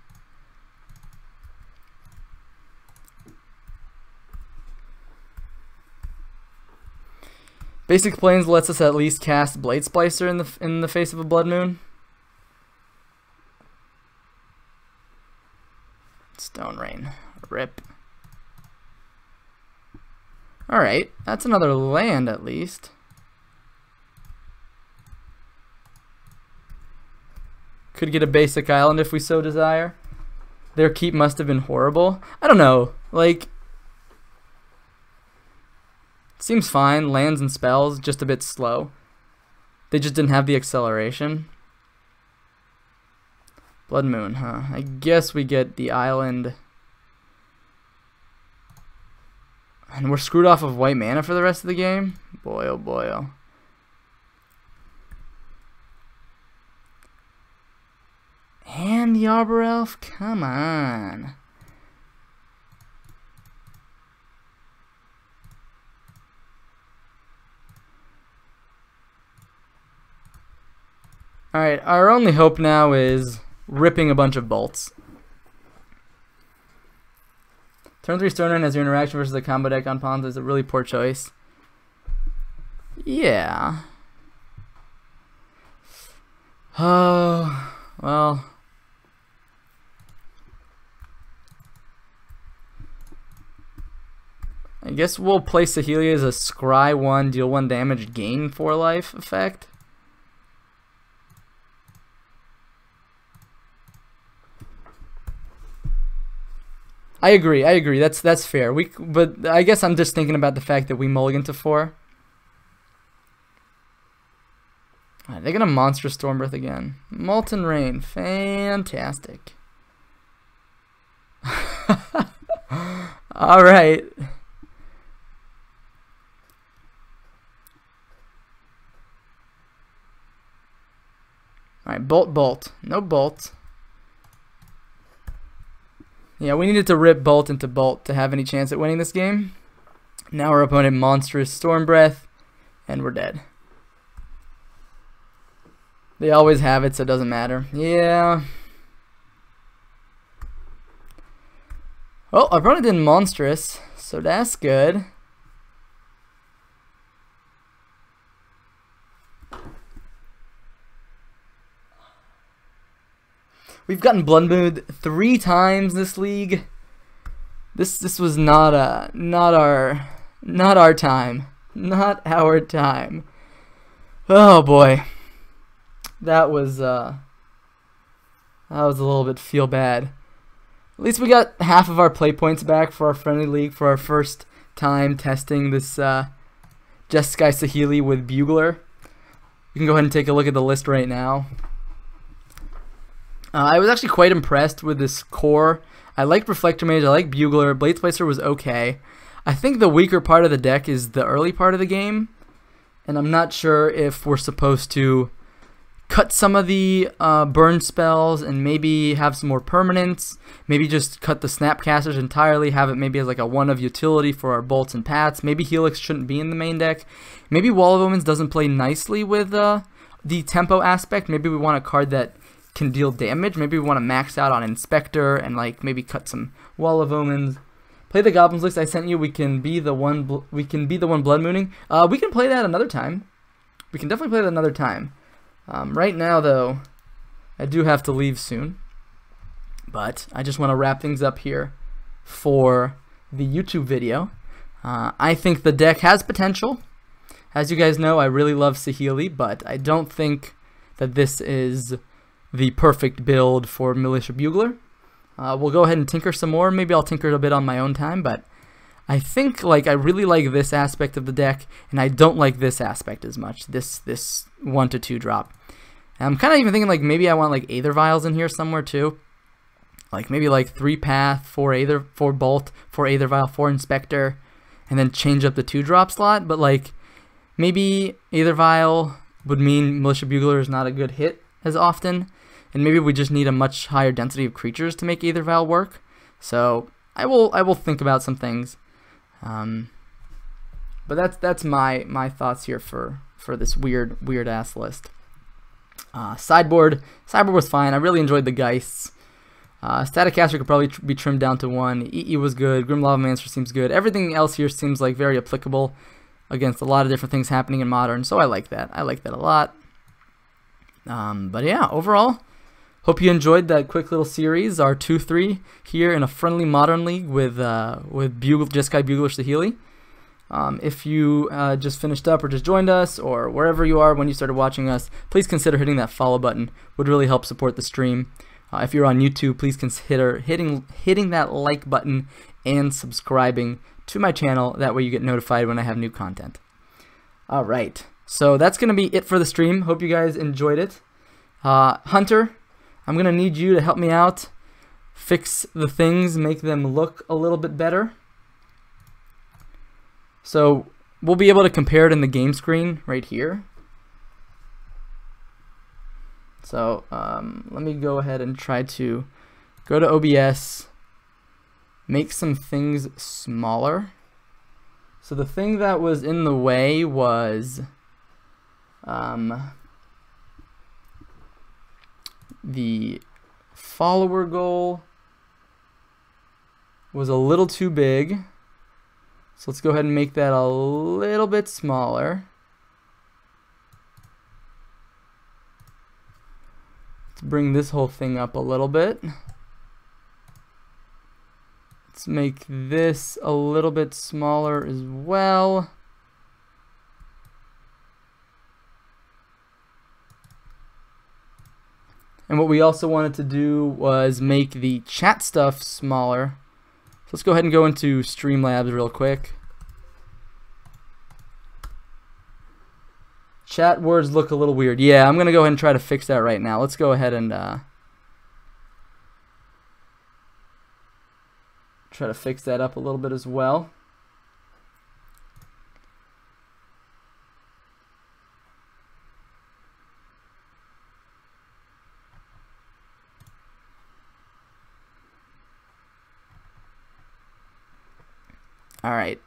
Basic Plains lets us at least cast Blade Splicer in the face of a Blood Moon. Stone Rain. Rip. Alright, that's another land at least. Could get a basic island if we so desire. Their keep must have been horrible. I don't know. Like, seems fine. Lands and spells, just a bit slow. They just didn't have the acceleration. Blood Moon, huh? I guess we get the island. And we're screwed off of white mana for the rest of the game? Boy, oh boy, oh. And the Arbor Elf? Come on. Alright, our only hope now is ripping a bunch of bolts. Turn 3 Stonerin as your interaction versus a combo deck on Ponza is a really poor choice. Yeah. Oh, well. I guess we'll play Saheeli as a scry 1, deal 1 damage, gain 4 life effect. I agree. That's fair. But I guess I'm just thinking about the fact that we mulligan to 4. Alright, they're gonna Monstrous Stormbreath again. Molten Rain, fantastic. Alright. Alright, bolt. No bolt. Yeah, we needed to rip bolt into bolt to have any chance at winning this game. Now our opponent Monstrous Stormbreath, and we're dead. They always have it, so it doesn't matter. Yeah. Well, our opponent did Monstrous, so that's good. We've gotten Blood Moon 3 times this league. This was not our time. Not our time. Oh boy. That was a little bit feel bad. At least we got half of our play points back for our friendly league for our first time testing this Jeskai Saheeli with Buglar. You can go ahead and take a look at the list right now. I was actually quite impressed with this core. I like Reflector Mage, I like Buglar, Bladesplacer was okay. I think the weaker part of the deck is the early part of the game, and I'm not sure if we're supposed to cut some of the burn spells and maybe have some more permanents, maybe just cut the Snapcasters entirely, have it maybe as like a 1 of utility for our bolts and pats. Maybe Helix shouldn't be in the main deck. Maybe Wall of Omens doesn't play nicely with the tempo aspect. Maybe we want a card that can deal damage. Maybe we want to max out on Inspector and like maybe cut some Wall of Omens. Play the Goblins list I sent you. We can be the one Blood Mooning. We can play that another time. We can definitely play that another time. Right now, though, I do have to leave soon, but I just want to wrap things up here for the YouTube video. I think the deck has potential. As you guys know, I really love Saheeli, but I don't think that this is the perfect build for Militia Buglar. We'll go ahead and tinker some more. Maybe I'll tinker a bit on my own time, but I think I really like this aspect of the deck, and I don't like this aspect as much. This 1 to 2 drop. And I'm kind of even thinking maybe I want Aether Vials in here somewhere too. Maybe 3 Path, 4 Bolt, 4 Aether Vial, 4 Inspector, and then change up the 2 drop slot. But maybe Aether Vial would mean Militia Buglar is not a good hit as often, and maybe we just need a much higher density of creatures to make Aether Vial work. So I will think about some things. But that's my thoughts here for this weird ass list. Sideboard was fine. I really enjoyed the Geists. Staticaster could probably be trimmed down to 1. EE was good. Grim Lavamancer seems good. Everything else here seems very applicable against a lot of different things happening in Modern, so I like that. I like that a lot. But yeah, overall, hope you enjoyed that quick little series, our 2-3 here in a friendly Modern league with Jeskai Buglar Saheeli. If you just finished up or just joined us, or wherever you are when you started watching us, please consider hitting that follow button. Would really help support the stream. If you're on YouTube, please consider hitting that like button and subscribing to my channel. That way you get notified when I have new content. Alright, so that's going to be it for the stream. Hope you guys enjoyed it. Hunter, I'm going to need you to help me out. Fix the things, make them look a little bit better. So we'll be able to compare it in the game screen right here. So let me go ahead and try to go to OBS, make some things smaller. So the thing that was in the way was the follower goal was a little too big. So let's go ahead and make that a little bit smaller. Let's bring this whole thing up a little bit. Let's make this a little bit smaller as well. And what we also wanted to do was make the chat stuff smaller. So let's go ahead and go into Streamlabs real quick. Chat words look a little weird. Yeah, I'm going to go ahead and try to fix that right now. Let's go ahead and try to fix that up a little bit as well. All right.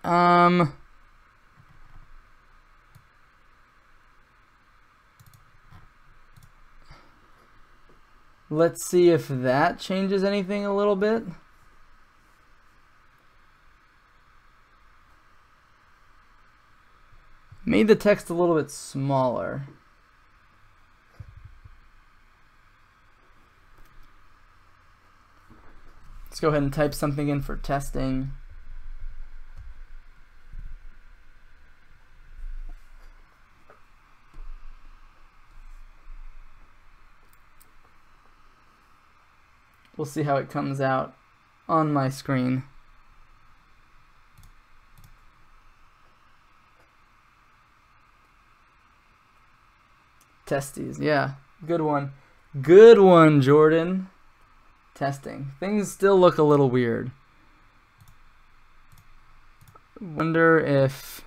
Let's see if that changes anything a little bit. Made the text a little bit smaller. go ahead and type something in for testing. We'll see how it comes out on my screen. Testes, yeah, good one. Good one, Jordan. Testing. Things still look a little weird. Wonder if...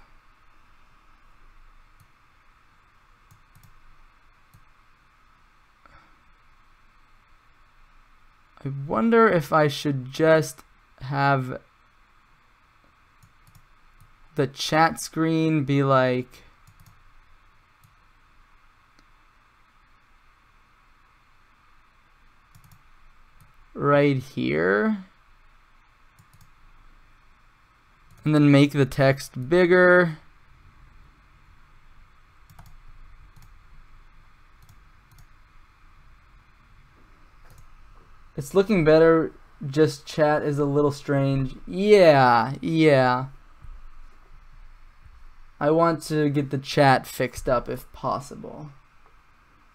I wonder if I should just have the chat screen be like right here, and then make the text bigger. It's looking better, just chat is a little strange. Yeah. I want to get the chat fixed up if possible.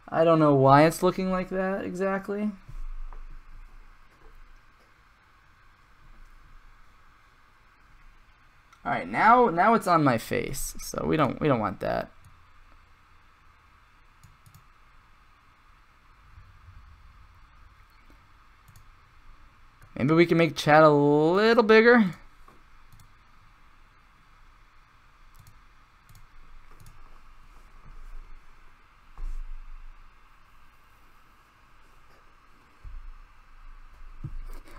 I don't know why it's looking like that exactly. All right, now it's on my face, so we don't want that. Maybe we can make chat a little bigger.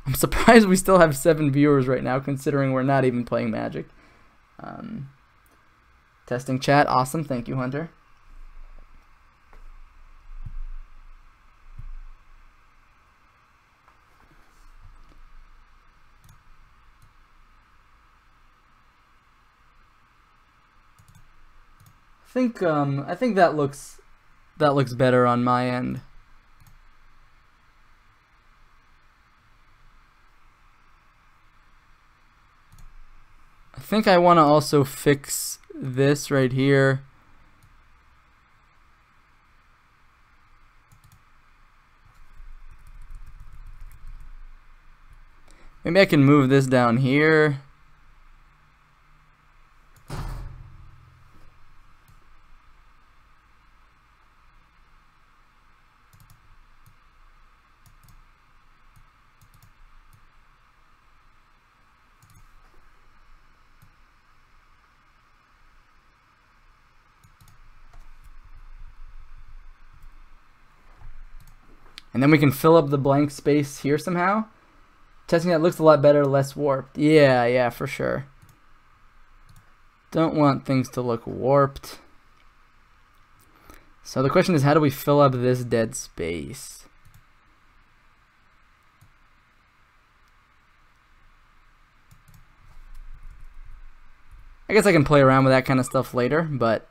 I'm surprised we still have 7 viewers right now, considering we're not even playing Magic. Testing chat, awesome. Thank you, Hunter. I think that looks better on my end. I think I want to also fix this right here. Maybe I can move this down here. And then we can fill up the blank space here somehow. Testing that looks a lot better, less warped. Yeah, for sure. Don't want things to look warped. So the question is, how do we fill up this dead space? I guess I can play around with that kind of stuff later, but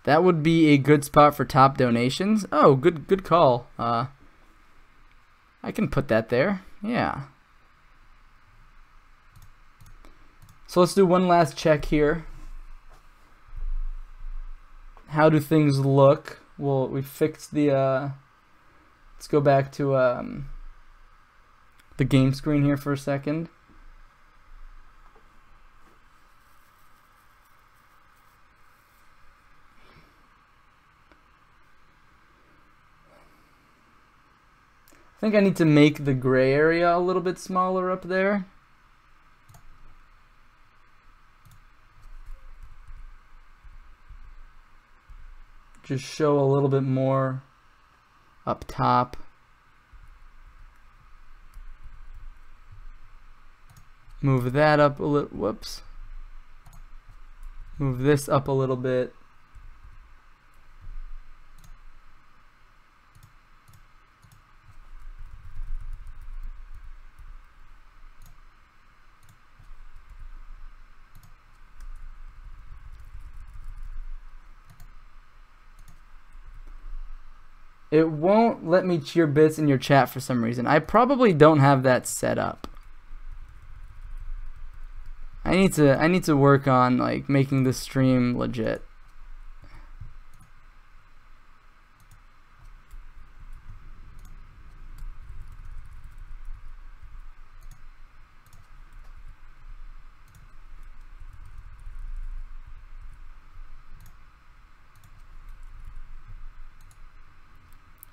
that would be a good spot for top donations. Oh, good call. I can put that there. Yeah. So let's do one last check here. How do things look? Well, we fixed the let's go back to the game screen here for a second. I think I need to make the gray area a little bit smaller up there. Just show a little bit more up top. Move that up a little, whoops. Move this up a little bit. It won't let me cheer bits in your chat for some reason. I probably don't have that set up. I need to work on like making the stream legit.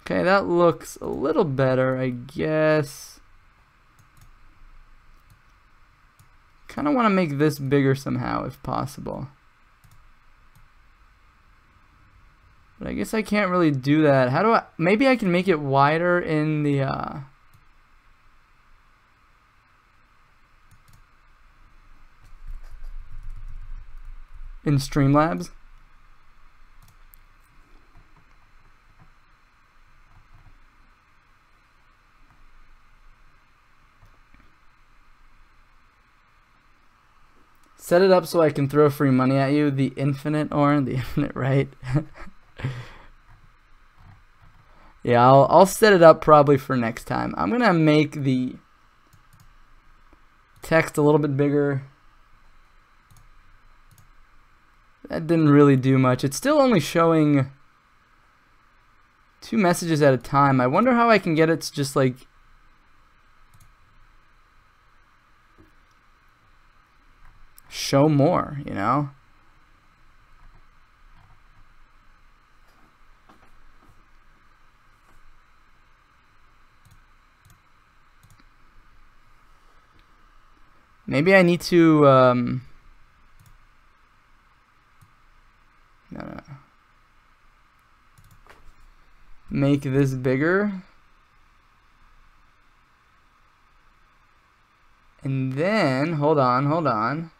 Okay, that looks a little better, I guess. Kind of want to make this bigger somehow, if possible. But I guess I can't really do that. How do I... Maybe I can make it wider in the... in Streamlabs. Set it up so I can throw free money at you. The infinite, Oren, the infinite, right? Yeah, I'll set it up probably for next time. I'm gonna make the text a little bit bigger. That didn't really do much. It's still only showing 2 messages at a time. I wonder how I can get it to just like show more, you know? Maybe I need to no. Make this bigger. And then, hold on.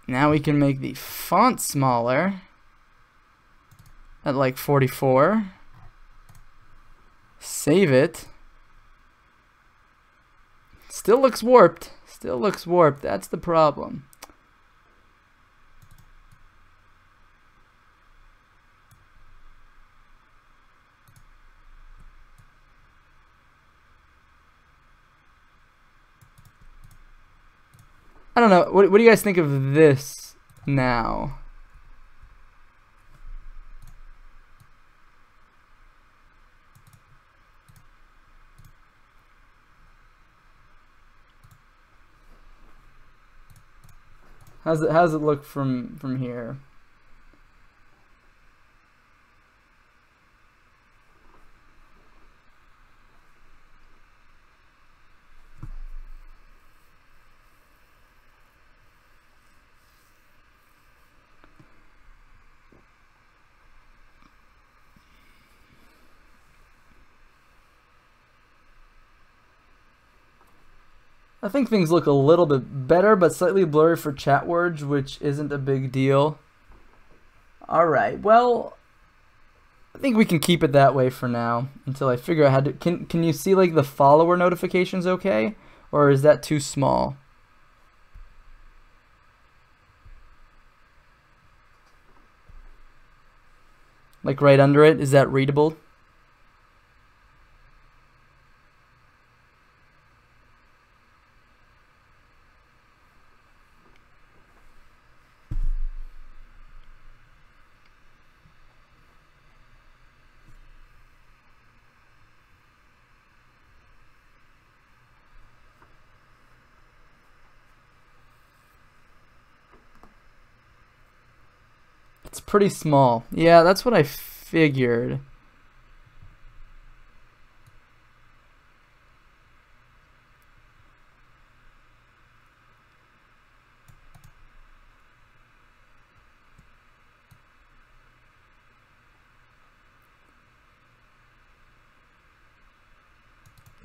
Now we can make the font smaller at like 44. Save it. Still looks warped. That's the problem. I don't know. What do you guys think of this now? How's it look from here? I think things look a little bit better, but slightly blurry for chat words, which isn't a big deal. Alright, well, I think we can keep it that way for now until I figure out how to... Can you see like the follower notifications okay? Or is that too small? Like right under it, is that readable? It's pretty small. Yeah, that's what I figured.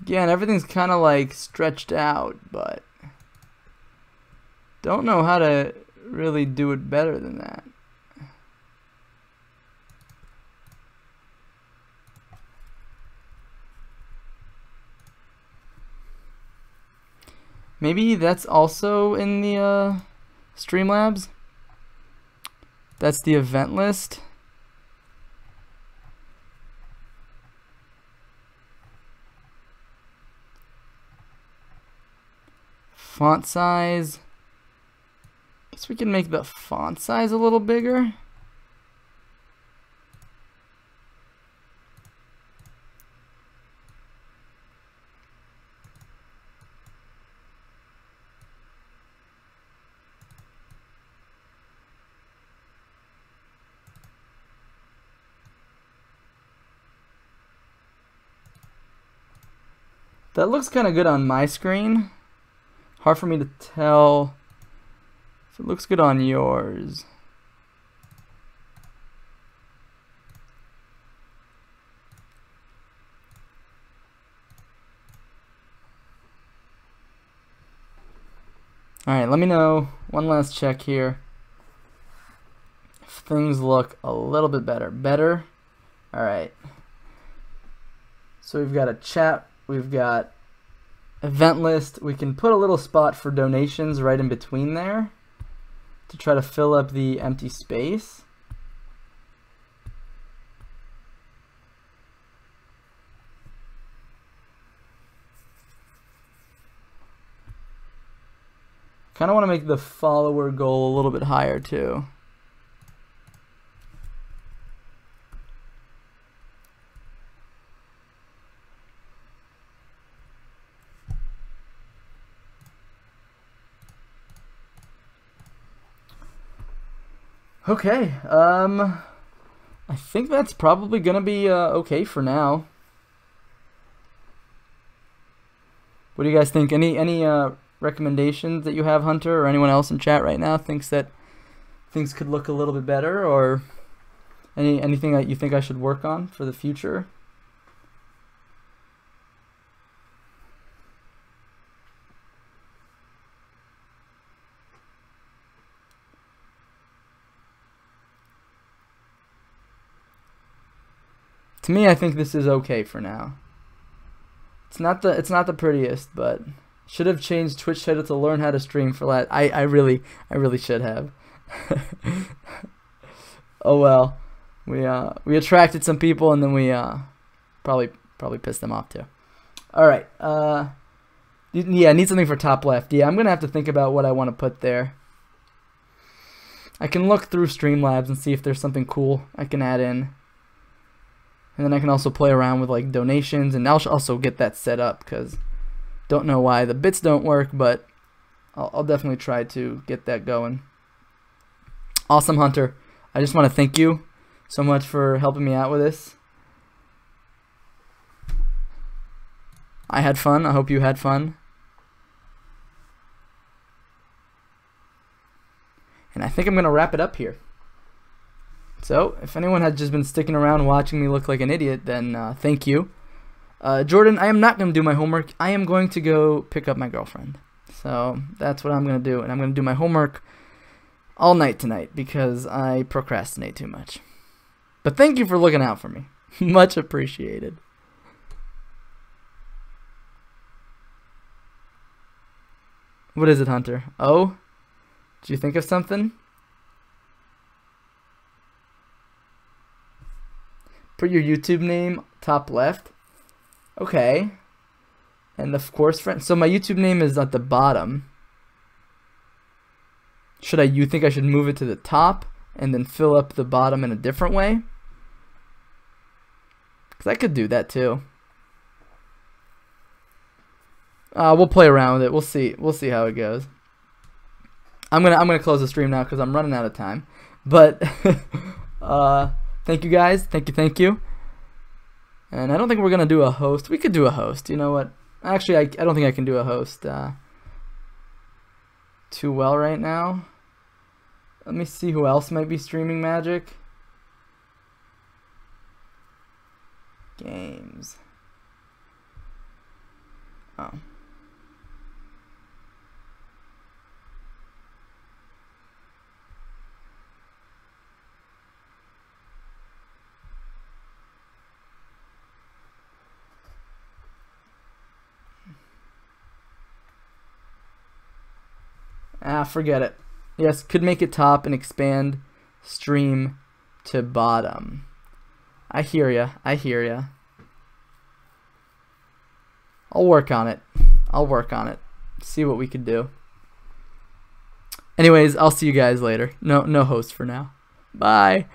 Again, everything's kind of like stretched out, but don't know how to really do it better than that. Maybe that's also in the Streamlabs. That's the event list. Font size. Guess we can make the font size a little bigger. That looks kind of good on my screen. Hard for me to tell if it looks good on yours. Alright, let me know. One last check here. If things look a little bit better. Better? Alright. So we've got a chat. We've got event list. We can put a little spot for donations right in between there to try to fill up the empty space. Kind of want to make the follower goal a little bit higher too. Okay, I think that's probably gonna be okay for now. What do you guys think? Any recommendations that you have, Hunter, or anyone else in chat right now thinks that things could look a little bit better, or anything that you think I should work on for the future? To me, I think this is okay for now. It's not the prettiest, but should have changed Twitch title to learn how to stream for that. I really should have. Oh well, we attracted some people, and then we probably pissed them off too. All right, yeah, I need something for top left. Yeah, I'm gonna have to think about what I want to put there. I can look through Streamlabs and see if there's something cool I can add in. And then I can also play around with like donations, and I'll also get that set up because don't know why the bits don't work, but I'll definitely try to get that going. Awesome, Hunter. I just want to thank you so much for helping me out with this. I had fun. I hope you had fun. And I think I'm going to wrap it up here. So, if anyone had just been sticking around watching me look like an idiot, then thank you. Jordan, I am not going to do my homework. I am going to go pick up my girlfriend. So, that's what I'm going to do. And I'm going to do my homework all night tonight because I procrastinate too much. But thank you for looking out for me. Much appreciated. What is it, Hunter? Oh? Did you think of something? Put your YouTube name top left. Okay. And of course, friends. So my YouTube name is at the bottom. You think I should move it to the top and then fill up the bottom in a different way? Because I could do that too. We'll play around with it. We'll see. We'll see how it goes. I'm gonna close the stream now because I'm running out of time. But thank you guys. Thank you. And I don't think we're gonna do a host. We could do a host. You know what? Actually, I don't think I can do a host too well right now. Let me see who else might be streaming Magic. Games. Oh. Forget it. Yes, could make it top and expand stream to bottom. I hear ya. I hear ya. I'll work on it. I'll work on it. See what we could do. Anyways, I'll see you guys later. No host for now. Bye.